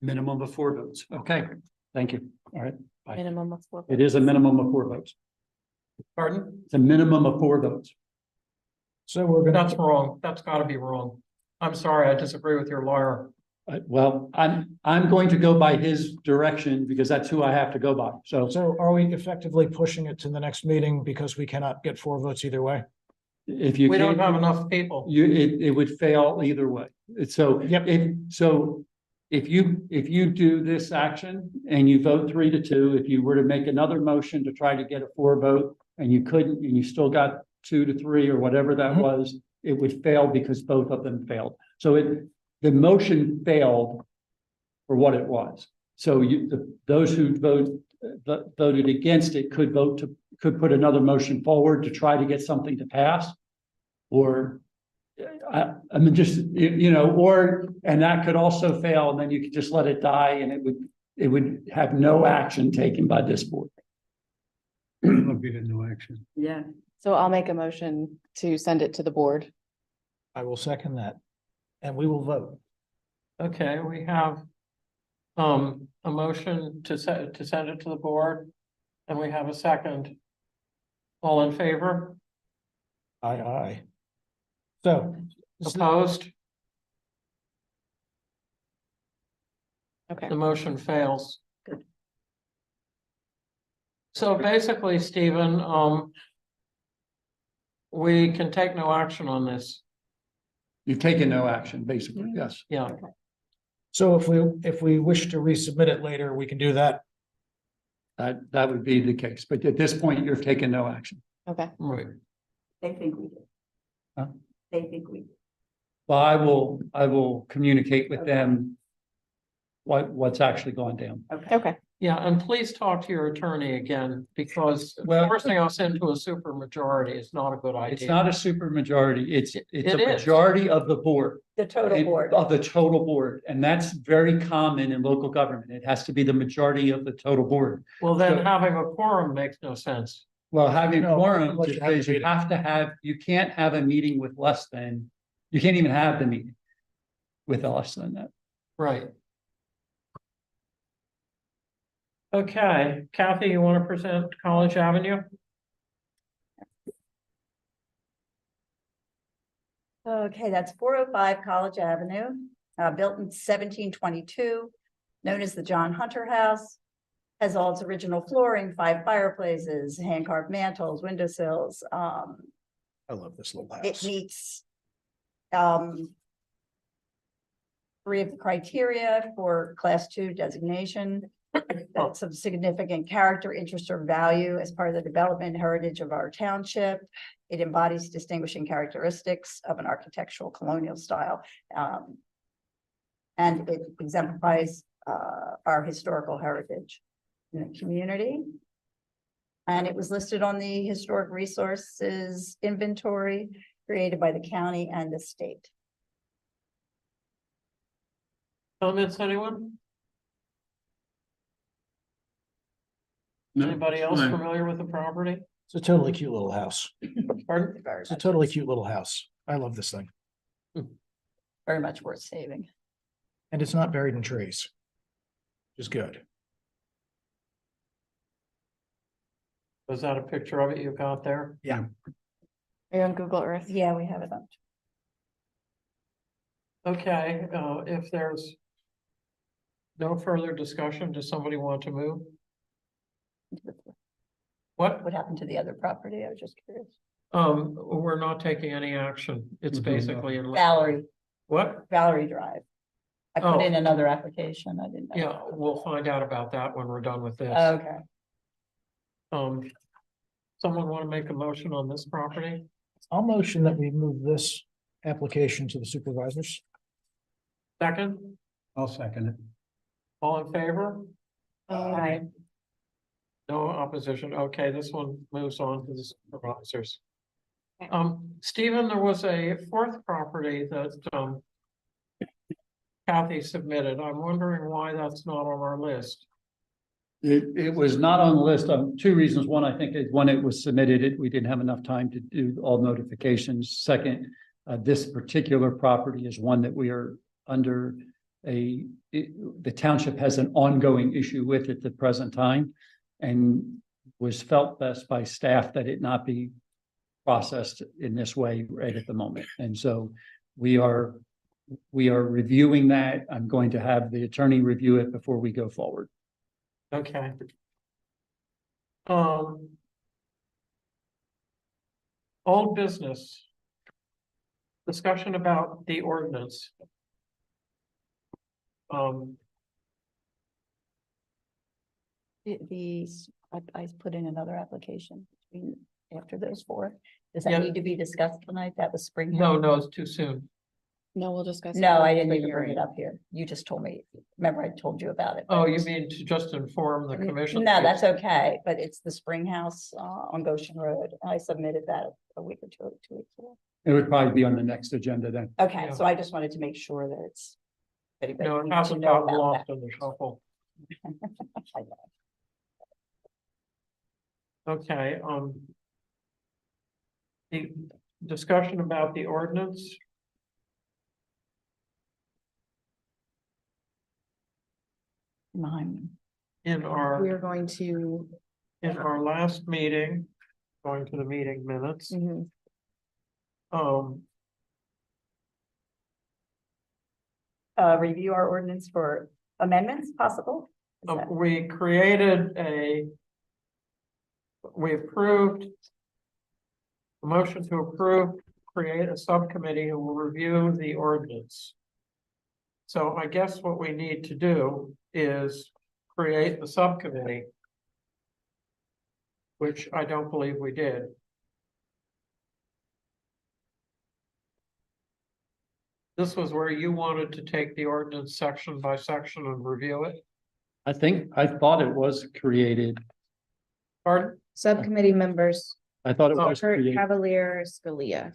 [SPEAKER 5] Minimum of 4 votes. Okay, thank you. All right. Bye.
[SPEAKER 2] Minimum of 4.
[SPEAKER 5] It is a minimum of 4 votes.
[SPEAKER 1] Pardon?
[SPEAKER 5] It's a minimum of 4 votes.
[SPEAKER 7] So we're gonna,
[SPEAKER 1] That's wrong. That's gotta be wrong. I'm sorry, I disagree with your lawyer.
[SPEAKER 5] Well, I'm going to go by his direction because that's who I have to go by. So
[SPEAKER 7] so are we effectively pushing it to the next meeting because we cannot get 4 votes either way?
[SPEAKER 5] if you
[SPEAKER 1] We don't
[SPEAKER 5] can't-
[SPEAKER 1] have enough people.
[SPEAKER 5] it would fail either way. So
[SPEAKER 7] Yep.
[SPEAKER 5] if you do this action and you vote 3-2, if you were to make another motion to try to get a 4 vote and you couldn't, and you still got 2-3 or whatever that
[SPEAKER 7] Mhm.
[SPEAKER 5] was, it would fail because both of them failed. So the motion failed for what it was. So those who voted against it could could put another motion forward to try to get something to pass. Or I mean, just, and that could also fail, and then you could just let it die and it would have no action taken by this board.
[SPEAKER 4] There'll be no action.
[SPEAKER 3] Yeah.
[SPEAKER 2] So I'll make a motion to send it to the board.
[SPEAKER 7] I will second that. And we will vote.
[SPEAKER 1] Okay, we have a motion to send it to the board, and we have a second. All in favor?
[SPEAKER 7] Aye. So.
[SPEAKER 1] Opposed?
[SPEAKER 2] Okay.
[SPEAKER 1] The motion fails.
[SPEAKER 3] Good.
[SPEAKER 1] So basically, Stephen, we can take no action on this.
[SPEAKER 5] You've taken no action, basically, yes.
[SPEAKER 1] Yeah,
[SPEAKER 7] So if we wish to resubmit it later, we can do that.
[SPEAKER 5] That would be the case, but at this point, you've taken no action.
[SPEAKER 2] Okay.
[SPEAKER 1] right.
[SPEAKER 3] They think we did.
[SPEAKER 5] Huh?
[SPEAKER 3] They think we did.
[SPEAKER 5] Well, I will communicate with them what's actually gone down.
[SPEAKER 2] Okay.
[SPEAKER 1] Yeah, and please talk to your attorney again, because
[SPEAKER 5] Well-
[SPEAKER 1] forcing us into a super majority is not a good idea.
[SPEAKER 5] It's not a super majority, it's a
[SPEAKER 1] It is.
[SPEAKER 5] majority of the board.
[SPEAKER 3] The total board.
[SPEAKER 5] Of the total board, and that's very common in local government. It has to be the majority of the total board.
[SPEAKER 1] Well, then
[SPEAKER 5] So-
[SPEAKER 1] having a quorum makes no sense.
[SPEAKER 5] Well, having
[SPEAKER 7] No,
[SPEAKER 5] quorum
[SPEAKER 7] unless you
[SPEAKER 5] just
[SPEAKER 7] have a
[SPEAKER 5] says you
[SPEAKER 7] meeting.
[SPEAKER 5] have to have, you can't have a meeting with less than, you can't even have the meeting with less than that.
[SPEAKER 1] Right. Okay, Kathy, you want to present College Avenue?
[SPEAKER 3] Okay, that's 405 College Avenue, built in 1722, known as the John Hunter House. Has all its original flooring, 5 fireplaces, hand-carved mantles, windowsills.
[SPEAKER 7] I love this little
[SPEAKER 3] It
[SPEAKER 7] house.
[SPEAKER 3] meets 3 of the criteria for Class 2 designation. That's of significant character, interest, or value as part of the development heritage of our township. It embodies distinguishing characteristics of an architectural colonial style. And it exemplifies our historical heritage in the community. And it was listed on the Historic Resources Inventory created by the county and the state.
[SPEAKER 1] Comments, anyone?
[SPEAKER 4] No,
[SPEAKER 1] Anybody else
[SPEAKER 4] fine.
[SPEAKER 1] familiar with the property?
[SPEAKER 7] It's a totally cute little house.
[SPEAKER 1] Pardon?
[SPEAKER 7] It's a totally cute little house. I love this thing.
[SPEAKER 8] Very much worth saving.
[SPEAKER 7] And it's not buried in trees. Which is good.
[SPEAKER 1] Was that a picture of it you got there?
[SPEAKER 2] Are you on Google Earth?
[SPEAKER 8] Yeah, we have it on.
[SPEAKER 1] Okay, if there's no further discussion, does somebody want to move? What?
[SPEAKER 8] What happened to the other property? I was just curious.
[SPEAKER 1] We're not taking any action. It's
[SPEAKER 5] Mhm.
[SPEAKER 1] basically in.
[SPEAKER 8] Valerie
[SPEAKER 1] What?
[SPEAKER 8] Drive. I put in
[SPEAKER 1] Oh.
[SPEAKER 8] another application. I didn't know.
[SPEAKER 1] Yeah, we'll find out about that when we're done with this.
[SPEAKER 8] Okay.
[SPEAKER 1] Someone want to make a motion on this property?
[SPEAKER 7] I'll motion that we move this application to the supervisors.
[SPEAKER 1] Second,
[SPEAKER 4] I'll second it.
[SPEAKER 1] all in favor?
[SPEAKER 8] Aye.
[SPEAKER 1] No opposition. Okay, this one moves on to the supervisors.
[SPEAKER 2] Okay.
[SPEAKER 1] Stephen, there was a fourth property that, Kathy submitted. I'm wondering why that's not on our list.
[SPEAKER 5] It was not on the list. Two reasons. One, I think is when it was submitted, we didn't have enough time to do all notifications. Second, this particular property is one that we are under the township has an ongoing issue with at the present time. And was felt best by staff that it not be processed in this way right at the moment. And so we are reviewing that. I'm going to have the attorney review it before we go forward.
[SPEAKER 1] Okay. Old business. Discussion about the ordinance.
[SPEAKER 8] I put in another application between after those four. Does that
[SPEAKER 1] Yeah.
[SPEAKER 8] need to be discussed tonight? That was spring.
[SPEAKER 1] No, it's too soon.
[SPEAKER 2] No, we'll discuss. it
[SPEAKER 8] No, I
[SPEAKER 2] after
[SPEAKER 8] didn't
[SPEAKER 2] the
[SPEAKER 8] even bring it
[SPEAKER 2] hearing.
[SPEAKER 8] up here. You just told me. Remember, I told you about it.
[SPEAKER 1] Oh,
[SPEAKER 8] but-
[SPEAKER 1] you mean to just inform the commission?
[SPEAKER 8] No, that's okay, but it's the Spring House on Goshen Road. I submitted that a week or 2 weeks ago.
[SPEAKER 5] It would probably be on the next agenda then.
[SPEAKER 8] Okay,
[SPEAKER 1] Yeah.
[SPEAKER 8] so I just wanted to make sure that it's. anybody
[SPEAKER 1] No, it
[SPEAKER 8] needs to
[SPEAKER 1] hasn't
[SPEAKER 8] know
[SPEAKER 1] gotten
[SPEAKER 8] about
[SPEAKER 1] lost
[SPEAKER 8] that.
[SPEAKER 1] in the shuffle.
[SPEAKER 8] I know.
[SPEAKER 1] Okay, the discussion about the ordinance.
[SPEAKER 8] Mine.
[SPEAKER 1] In
[SPEAKER 2] We're going to,
[SPEAKER 1] our last meeting, going to the meeting minutes,
[SPEAKER 2] mhm,
[SPEAKER 8] Review our ordinance for amendments possible? Is that-
[SPEAKER 1] we created we approved a motion to approve, create a subcommittee who will review the ordinance. So I guess what we need to do is create the subcommittee, which I don't believe we did. This was where you wanted to take the ordinance section by section and review it.
[SPEAKER 5] I thought it was created.
[SPEAKER 1] Pardon?
[SPEAKER 2] subcommittee members,
[SPEAKER 5] I thought it
[SPEAKER 1] Oh,
[SPEAKER 5] was
[SPEAKER 2] Kurt
[SPEAKER 5] created.
[SPEAKER 2] Cavalier, Scalia.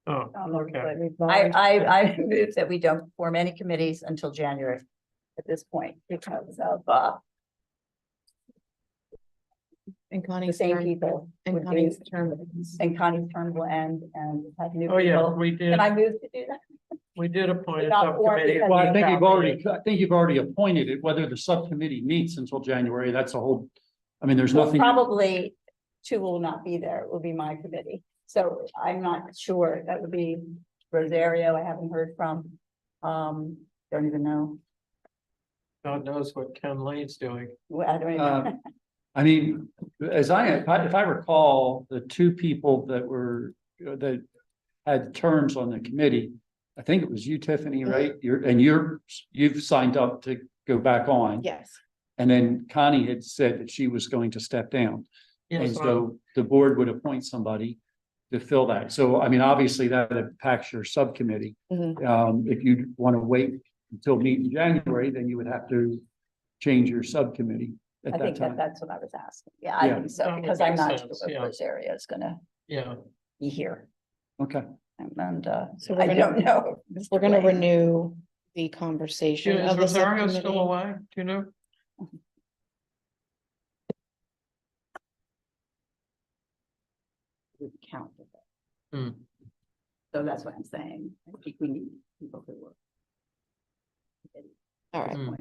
[SPEAKER 1] Oh, okay.
[SPEAKER 2] We
[SPEAKER 8] I move that we don't form any committees until January at this point because of
[SPEAKER 2] And
[SPEAKER 8] the
[SPEAKER 2] Connie's
[SPEAKER 8] same
[SPEAKER 2] term.
[SPEAKER 8] people.
[SPEAKER 2] And
[SPEAKER 8] would be-
[SPEAKER 2] Connie's term.
[SPEAKER 8] And Connie's term will end and have new
[SPEAKER 1] Oh, yeah,
[SPEAKER 8] people.
[SPEAKER 1] we did,
[SPEAKER 8] Can I move to do that?
[SPEAKER 1] we did appoint a
[SPEAKER 8] Not for-
[SPEAKER 1] subcommittee.
[SPEAKER 8] because-
[SPEAKER 5] Well, I think you've already appointed it, whether the subcommittee meets until January, that's a whole, I mean, there's
[SPEAKER 8] Well,
[SPEAKER 5] nothing.
[SPEAKER 8] probably two will not be there. It will be my committee. So I'm not sure. That would be Rosario. I haven't heard from. Don't even know.
[SPEAKER 1] God knows what Ken Lane's doing.
[SPEAKER 8] Well, I don't even.
[SPEAKER 5] Um, I mean, if I recall, the two people that had terms on the committee, I think it was you, Tiffany, right? You've signed up to go back on.
[SPEAKER 2] Yes,
[SPEAKER 5] And then Connie had said that she was going to step down. And
[SPEAKER 1] Yes,
[SPEAKER 5] so the board would appoint somebody to fill that. So, I mean, obviously that impacts your subcommittee.
[SPEAKER 2] mhm.
[SPEAKER 5] If you want to wait until meet in January, then you would have to change your subcommittee
[SPEAKER 8] I
[SPEAKER 5] at that
[SPEAKER 8] think
[SPEAKER 5] time.
[SPEAKER 8] that's what I was asking. Yeah, I
[SPEAKER 5] Yeah.
[SPEAKER 8] think so,
[SPEAKER 1] That would
[SPEAKER 8] because
[SPEAKER 1] make
[SPEAKER 8] I'm not
[SPEAKER 1] sense,
[SPEAKER 8] sure
[SPEAKER 1] yeah.
[SPEAKER 8] if Rosario is gonna
[SPEAKER 1] yeah,
[SPEAKER 8] be here.
[SPEAKER 5] Okay.
[SPEAKER 8] And
[SPEAKER 2] So we're
[SPEAKER 8] I
[SPEAKER 2] gonna-
[SPEAKER 8] don't know. if
[SPEAKER 2] We're gonna
[SPEAKER 8] Mr. Lane-
[SPEAKER 2] renew the conversation
[SPEAKER 1] is
[SPEAKER 2] of the
[SPEAKER 1] Rosario still
[SPEAKER 2] subcommittee.
[SPEAKER 1] away, do you know?
[SPEAKER 3] count of it.
[SPEAKER 1] Hmm.
[SPEAKER 3] So that's what I'm saying. I think we need people who work.
[SPEAKER 2] All right,
[SPEAKER 1] Hmm.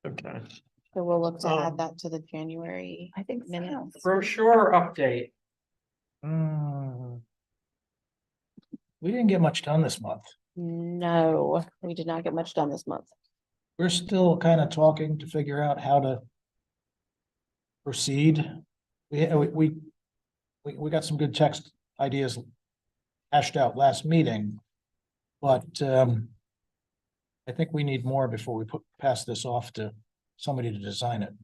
[SPEAKER 1] Okay.
[SPEAKER 2] so we'll look to
[SPEAKER 1] Um,
[SPEAKER 2] add that to the January
[SPEAKER 3] I think so.
[SPEAKER 2] minutes.
[SPEAKER 1] Brochure update.
[SPEAKER 7] Hmm. We didn't get much done this month.
[SPEAKER 2] No, we did not get much done this month.
[SPEAKER 7] We're still kind of talking to figure out how to proceed. We got some good text ideas hashed out last meeting. But I think we need more before we pass this off to somebody to design it.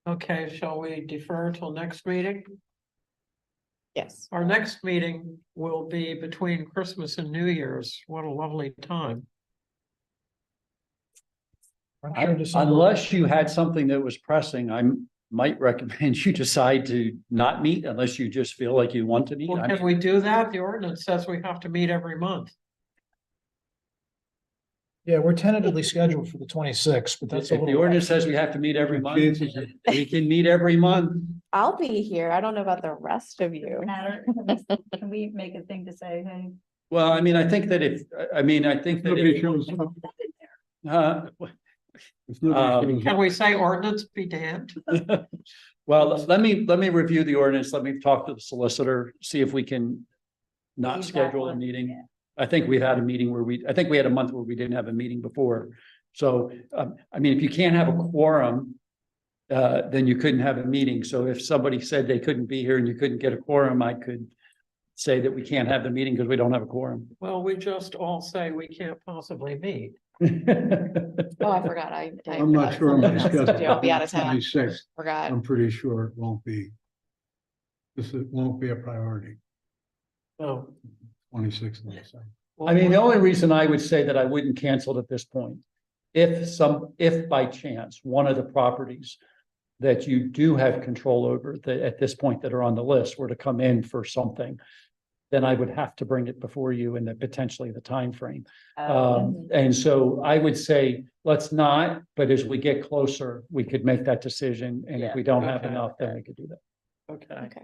[SPEAKER 1] Okay, shall we defer till next meeting?
[SPEAKER 2] Yes.
[SPEAKER 1] Our next meeting will be between Christmas and New Year's. What a lovely time.
[SPEAKER 7] I'm sure December-
[SPEAKER 5] Unless you had something that was pressing, I might recommend you decide to not meet unless you just feel like you want to meet.
[SPEAKER 1] Well,
[SPEAKER 5] I
[SPEAKER 1] can
[SPEAKER 5] mean,
[SPEAKER 1] we do that? The ordinance says we have to meet every month.
[SPEAKER 7] Yeah, we're tentatively scheduled for the 26th, but that's
[SPEAKER 5] if
[SPEAKER 7] a
[SPEAKER 5] the
[SPEAKER 7] little.
[SPEAKER 5] ordinance says we have to meet every month,
[SPEAKER 4] Chances are-
[SPEAKER 5] we can meet every month.
[SPEAKER 2] I'll be here. I don't know about the rest of you.
[SPEAKER 8] Matter, can we make a thing to say, hey,
[SPEAKER 5] Well, I mean, I think that if, I think that
[SPEAKER 4] Nobody
[SPEAKER 5] if,
[SPEAKER 4] shows up.
[SPEAKER 5] uh,
[SPEAKER 4] If nobody shows
[SPEAKER 1] Can
[SPEAKER 4] up.
[SPEAKER 1] we say ordinance be damned?
[SPEAKER 5] well, let me review the ordinance. Let me talk to the solicitor, see if we can not
[SPEAKER 8] Leave that
[SPEAKER 5] schedule a
[SPEAKER 8] one,
[SPEAKER 5] meeting.
[SPEAKER 8] yeah.
[SPEAKER 5] I think we've had a meeting where I think we had a month where we didn't have a meeting before. So, I mean, if you can't have a quorum, then you couldn't have a meeting. So if somebody said they couldn't be here and you couldn't get a quorum, I could say that we can't have the meeting because we don't have a quorum.
[SPEAKER 1] Well, we just all say we can't possibly meet.
[SPEAKER 2] Oh, I forgot. I
[SPEAKER 4] I'm not
[SPEAKER 2] forgot
[SPEAKER 4] sure on my
[SPEAKER 2] something else to do. I'll be out
[SPEAKER 4] schedule.
[SPEAKER 2] of town.
[SPEAKER 4] 26th,
[SPEAKER 2] Forgot.
[SPEAKER 4] I'm pretty sure it won't be. Won't be a priority,
[SPEAKER 1] Oh.
[SPEAKER 4] 26th.
[SPEAKER 1] Well,
[SPEAKER 5] I mean, the only reason I would say that I wouldn't cancel it at this point, if by chance, one of the properties that you do have control over that at this point that are on the list were to come in for something, then I would have to bring it before you and then potentially the time frame. And so I would say, let's not, but as we get closer, we could make that decision. And if we don't have
[SPEAKER 1] Okay.
[SPEAKER 5] enough, then we could do that.
[SPEAKER 1] Okay,
[SPEAKER 2] Okay.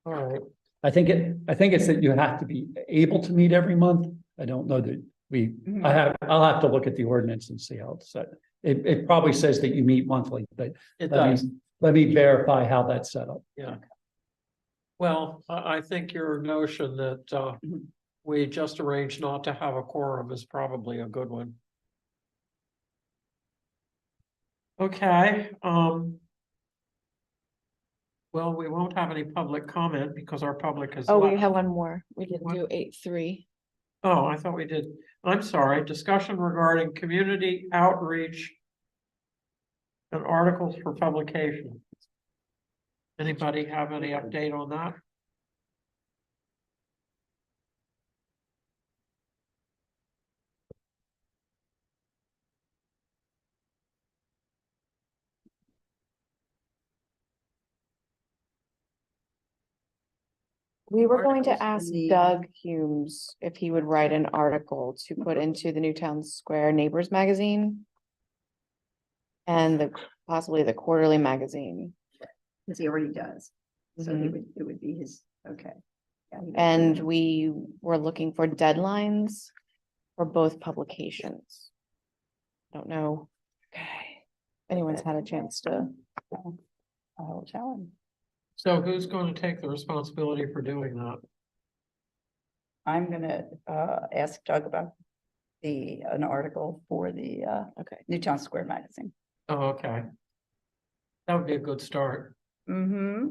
[SPEAKER 1] all right.
[SPEAKER 5] I think it's that you have to be able to meet every month. I don't know that I'll have to look at the ordinance and see how it's set. It probably says that you meet monthly, but
[SPEAKER 1] It
[SPEAKER 5] let
[SPEAKER 1] does.
[SPEAKER 5] me verify how that's set up.
[SPEAKER 1] Yeah. Well, I think your notion that we just arranged not to have a quorum is probably a good one. Okay, well, we won't have any public comment because our public is.
[SPEAKER 2] Oh, we
[SPEAKER 1] left.
[SPEAKER 2] have one more. We didn't
[SPEAKER 1] What?
[SPEAKER 2] do 8.3.
[SPEAKER 1] Oh, I thought we did. I'm sorry, discussion regarding community outreach and articles for publication. Anybody have any update on that?
[SPEAKER 2] We were going
[SPEAKER 3] Articles
[SPEAKER 2] to
[SPEAKER 3] in
[SPEAKER 2] ask
[SPEAKER 3] the-
[SPEAKER 2] Doug Humes if he would write an article to put into the Newtown Square Neighbors magazine. And possibly the quarterly magazine.
[SPEAKER 3] Because he already does. So
[SPEAKER 2] Mhm.
[SPEAKER 3] it would be his, okay. Yeah, he would do
[SPEAKER 2] And
[SPEAKER 3] that.
[SPEAKER 2] we were looking for deadlines for both publications. Don't know. Okay. Anyone's had a chance to.
[SPEAKER 8] I will challenge.
[SPEAKER 1] So who's going to take the responsibility for doing that?
[SPEAKER 8] I'm gonna ask Doug about an article for the
[SPEAKER 2] Okay.
[SPEAKER 8] Newtown Square magazine.
[SPEAKER 1] Oh, okay. That would be a good start.
[SPEAKER 8] Mm-hmm.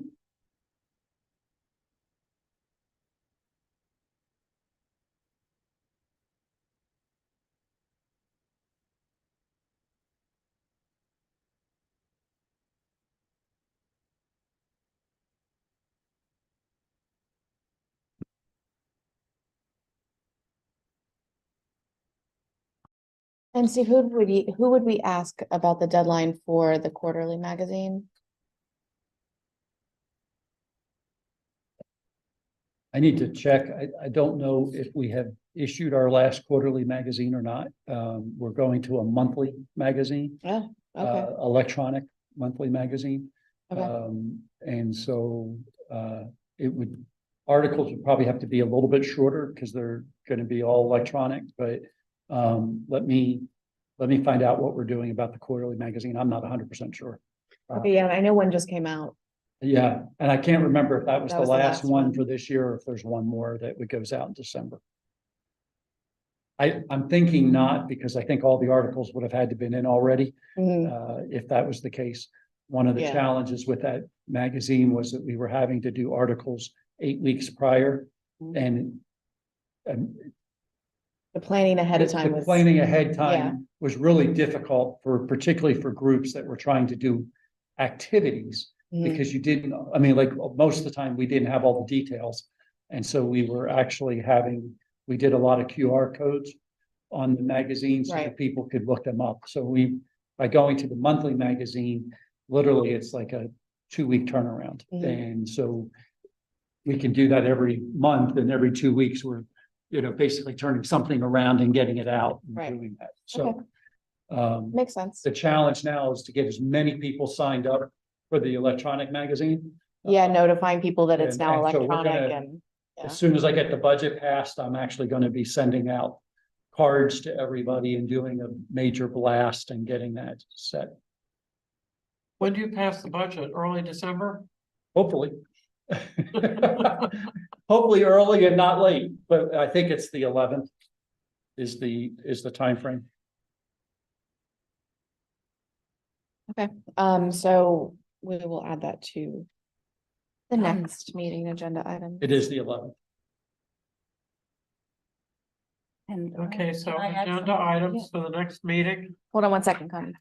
[SPEAKER 2] And Steve, who would we ask about the deadline for the quarterly magazine?
[SPEAKER 5] I need to check. I don't know if we have issued our last quarterly magazine or not. We're going to a monthly magazine,
[SPEAKER 2] Oh, okay.
[SPEAKER 5] electronic monthly magazine.
[SPEAKER 2] Okay.
[SPEAKER 5] And so, articles would probably have to be a little bit shorter because they're gonna be all electronic, but, let me find out what we're doing about the quarterly magazine. I'm not 100% sure.
[SPEAKER 2] Okay, yeah, I know one just came out.
[SPEAKER 5] Yeah, and I can't remember if that was
[SPEAKER 2] That
[SPEAKER 5] the
[SPEAKER 2] was the
[SPEAKER 5] last
[SPEAKER 2] last
[SPEAKER 5] one
[SPEAKER 2] one.
[SPEAKER 5] for this year, or if there's one more that goes out in December. I'm thinking not, because I think all the articles would have had to been in already, if that was the case. One of the
[SPEAKER 2] Yeah.
[SPEAKER 5] challenges with that magazine was that we were having to do articles 8 weeks prior, and
[SPEAKER 2] The planning ahead of
[SPEAKER 5] the
[SPEAKER 2] time was.
[SPEAKER 5] planning ahead
[SPEAKER 2] yeah.
[SPEAKER 5] time was really difficult particularly for groups that were trying to do activities.
[SPEAKER 2] Mhm.
[SPEAKER 5] Because you didn't, I mean, like, most of the time, we didn't have all the details. And so we were actually we did a lot of QR codes on the magazine so that
[SPEAKER 2] Right.
[SPEAKER 5] people could look them up. So by going to the monthly magazine, literally, it's like a 2-week turnaround.
[SPEAKER 2] Mhm.
[SPEAKER 5] And so we can do that every month, and every 2 weeks, we're, basically turning something around and getting it out and
[SPEAKER 2] Right.
[SPEAKER 5] doing that. So,
[SPEAKER 2] Makes sense.
[SPEAKER 5] the challenge now is to get as many people signed up for the electronic magazine.
[SPEAKER 2] Yeah, notifying people that it's
[SPEAKER 5] and-
[SPEAKER 2] now
[SPEAKER 5] and so we're
[SPEAKER 2] electronic
[SPEAKER 5] gonna-
[SPEAKER 2] and. Yeah.
[SPEAKER 5] As soon as I get the budget passed, I'm actually going to be sending out cards to everybody and doing a major blast and getting that set,
[SPEAKER 1] When do you pass the budget? Early December?
[SPEAKER 5] hopefully. Hopefully early and not late, but I think it's the 11th is the timeframe.
[SPEAKER 2] So we will add that to the next meeting agenda item.
[SPEAKER 5] It is the 11th.
[SPEAKER 8] And,
[SPEAKER 1] Okay, so
[SPEAKER 8] can I add
[SPEAKER 1] agenda
[SPEAKER 8] something?
[SPEAKER 1] items for the next meeting.
[SPEAKER 2] Hold on one second, Connie.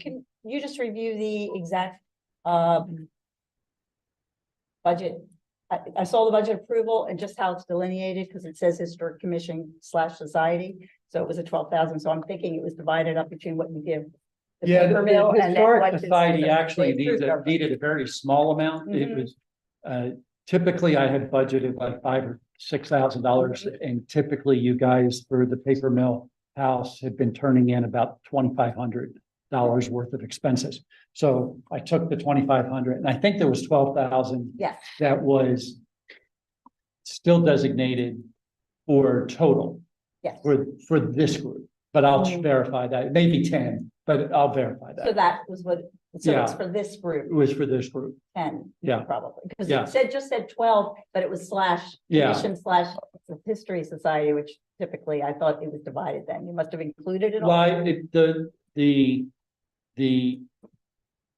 [SPEAKER 8] Can you just review the exact, budget? I saw the budget approval and just how it's delineated, because it says Historic Commission / Society. So it was a 12,000, so I'm thinking it was divided up between what you give. the
[SPEAKER 5] Yeah,
[SPEAKER 8] paper mill
[SPEAKER 5] the
[SPEAKER 8] and then what
[SPEAKER 5] Historic
[SPEAKER 8] is
[SPEAKER 5] Society
[SPEAKER 8] the-
[SPEAKER 5] actually
[SPEAKER 8] the approved number.
[SPEAKER 5] needed a very small amount. It
[SPEAKER 8] Mhm.
[SPEAKER 5] was, typically I had budgeted like $5,000 or $6,000, and typically you guys for the paper mill house had been turning in about $2,500 worth of expenses. So I took the 2,500, and I think there was 12,000
[SPEAKER 8] Yeah,
[SPEAKER 5] that was still designated for total
[SPEAKER 8] yes.
[SPEAKER 5] for this group, but I'll
[SPEAKER 2] Mhm.
[SPEAKER 5] verify that. It may be 10, but I'll verify
[SPEAKER 8] So
[SPEAKER 5] that.
[SPEAKER 8] that was what, so it's
[SPEAKER 5] Yeah.
[SPEAKER 8] for this group,
[SPEAKER 5] It was for this group.
[SPEAKER 8] 10.
[SPEAKER 5] Yeah.
[SPEAKER 8] Probably, because
[SPEAKER 5] Yeah.
[SPEAKER 8] it just said 12, but it was slash.
[SPEAKER 5] Yeah.
[SPEAKER 8] Commission / History Society, which typically I thought it was divided then. You must have included it all.
[SPEAKER 5] Why,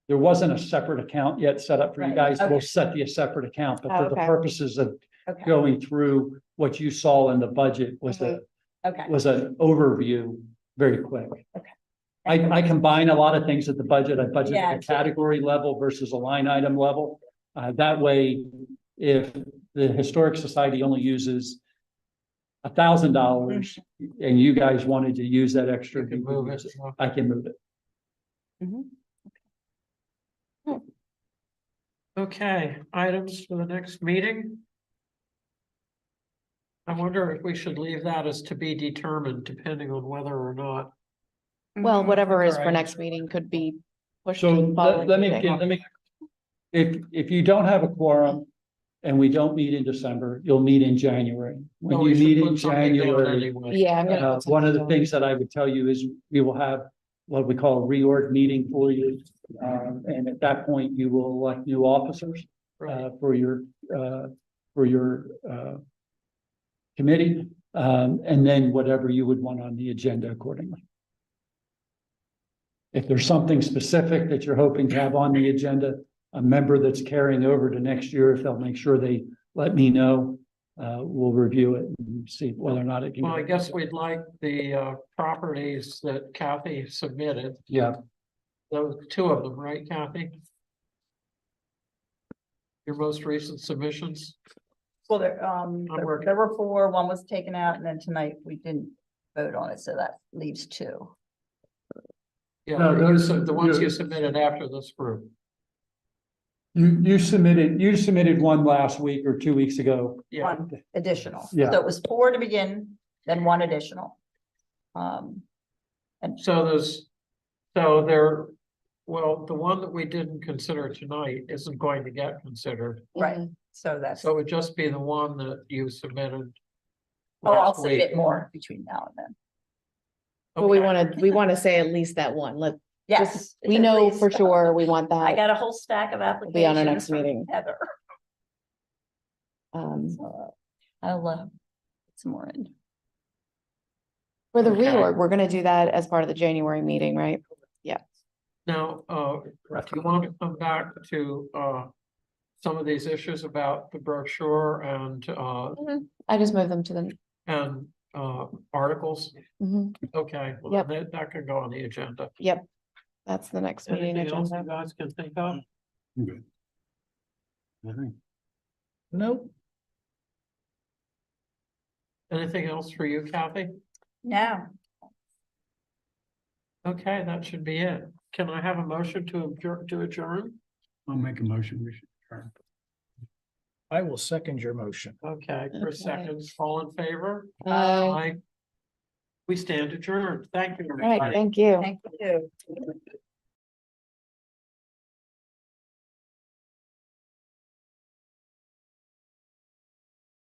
[SPEAKER 5] there wasn't a separate account yet set up for you
[SPEAKER 8] Right,
[SPEAKER 5] guys.
[SPEAKER 8] okay.
[SPEAKER 5] We'll set the separate account, but for the
[SPEAKER 2] Okay.
[SPEAKER 5] purposes of
[SPEAKER 8] Okay,
[SPEAKER 5] going through what you saw in the budget was
[SPEAKER 8] okay.
[SPEAKER 5] was an overview very quick.
[SPEAKER 8] Okay.
[SPEAKER 5] I combine a lot of things at the budget. I budget
[SPEAKER 8] Yeah,
[SPEAKER 5] at a category level versus a line item level. That way, if the Historic Society only uses $1,000 and you guys wanted to use that extra,
[SPEAKER 1] You can move it.
[SPEAKER 5] I can move it.
[SPEAKER 1] Okay, items for the next meeting. I wonder if we should leave that as to be determined, depending on whether or not.
[SPEAKER 2] Well, whatever is for
[SPEAKER 1] Alright.
[SPEAKER 2] next meeting could be pushed.
[SPEAKER 5] So
[SPEAKER 2] to the following
[SPEAKER 5] let me,
[SPEAKER 2] meeting.
[SPEAKER 5] if you don't have a quorum and we don't meet in December, you'll meet in January. When
[SPEAKER 1] No, we
[SPEAKER 5] you
[SPEAKER 1] should
[SPEAKER 5] meet in
[SPEAKER 1] put something down
[SPEAKER 5] January,
[SPEAKER 1] anyway.
[SPEAKER 2] Yeah, I'm gonna. put
[SPEAKER 5] one of the
[SPEAKER 2] something
[SPEAKER 5] things that I would tell you is we will have what we call a reorg meeting for you. And at that point, you will elect new officers
[SPEAKER 1] Right.
[SPEAKER 5] for your committee, and then whatever you would want on the agenda accordingly. If there's something specific that you're hoping to have on the agenda, a member that's carrying over to next year, if they'll make sure they let me know, we'll review it and see whether or not it can.
[SPEAKER 1] Well, I guess we'd like the properties that Kathy submitted,
[SPEAKER 5] Yeah,
[SPEAKER 1] those 2 of them, right, Kathy? Your most recent submissions?
[SPEAKER 8] Well,
[SPEAKER 1] working.
[SPEAKER 8] there were 4, one was taken out, and then tonight we didn't vote on it, so that leaves 2.
[SPEAKER 1] Yeah,
[SPEAKER 5] No, those-
[SPEAKER 1] the ones
[SPEAKER 5] you-
[SPEAKER 1] you submitted after this group.
[SPEAKER 5] you submitted one last week or 2 weeks ago.
[SPEAKER 1] Yeah,
[SPEAKER 8] One additional.
[SPEAKER 5] Yeah.
[SPEAKER 8] So it was 4 to begin, then 1 additional.
[SPEAKER 1] so there Well, the one that we didn't consider tonight isn't going to get considered.
[SPEAKER 8] Right.
[SPEAKER 2] Mhm.
[SPEAKER 8] So that's,
[SPEAKER 1] So it would just be the one that you submitted.
[SPEAKER 8] oh, I'll
[SPEAKER 1] last week.
[SPEAKER 8] submit more between now and then.
[SPEAKER 2] But we
[SPEAKER 1] Okay.
[SPEAKER 2] want to say at least that one, let,
[SPEAKER 8] Yes.
[SPEAKER 2] we
[SPEAKER 8] at
[SPEAKER 2] know
[SPEAKER 8] least.
[SPEAKER 2] for sure, we want
[SPEAKER 8] I
[SPEAKER 2] that.
[SPEAKER 8] got a whole stack of
[SPEAKER 2] Be
[SPEAKER 8] applications.
[SPEAKER 2] on our next
[SPEAKER 8] from
[SPEAKER 2] meeting.
[SPEAKER 8] Heather.
[SPEAKER 2] So,
[SPEAKER 8] I'll put some more in.
[SPEAKER 2] for the
[SPEAKER 1] Okay.
[SPEAKER 2] reorg, we're gonna do that as part of the January meeting, right?
[SPEAKER 1] Now, do you want to come back to, some of these issues about the brochure and,
[SPEAKER 2] I just moved them to the,
[SPEAKER 1] articles?
[SPEAKER 2] mhm,
[SPEAKER 1] Okay, well,
[SPEAKER 2] Yep.
[SPEAKER 1] that can go on the agenda.
[SPEAKER 2] yep. That's the next meeting
[SPEAKER 1] Anything else you
[SPEAKER 2] agenda.
[SPEAKER 1] guys can think of?
[SPEAKER 4] I'm good. I think.
[SPEAKER 7] Nope.
[SPEAKER 1] Anything else for you, Kathy?
[SPEAKER 8] No,
[SPEAKER 1] Okay, that should be it. Can I have a motion to adjourn?
[SPEAKER 4] I'll make a motion, we should turn.
[SPEAKER 7] I will second your motion.
[SPEAKER 1] Okay, for
[SPEAKER 2] Okay.
[SPEAKER 1] seconds, all in favor?
[SPEAKER 2] All
[SPEAKER 1] Aye. We stand adjourned. Thank you,
[SPEAKER 2] right,
[SPEAKER 1] everybody.
[SPEAKER 2] thank you.
[SPEAKER 8] thank you.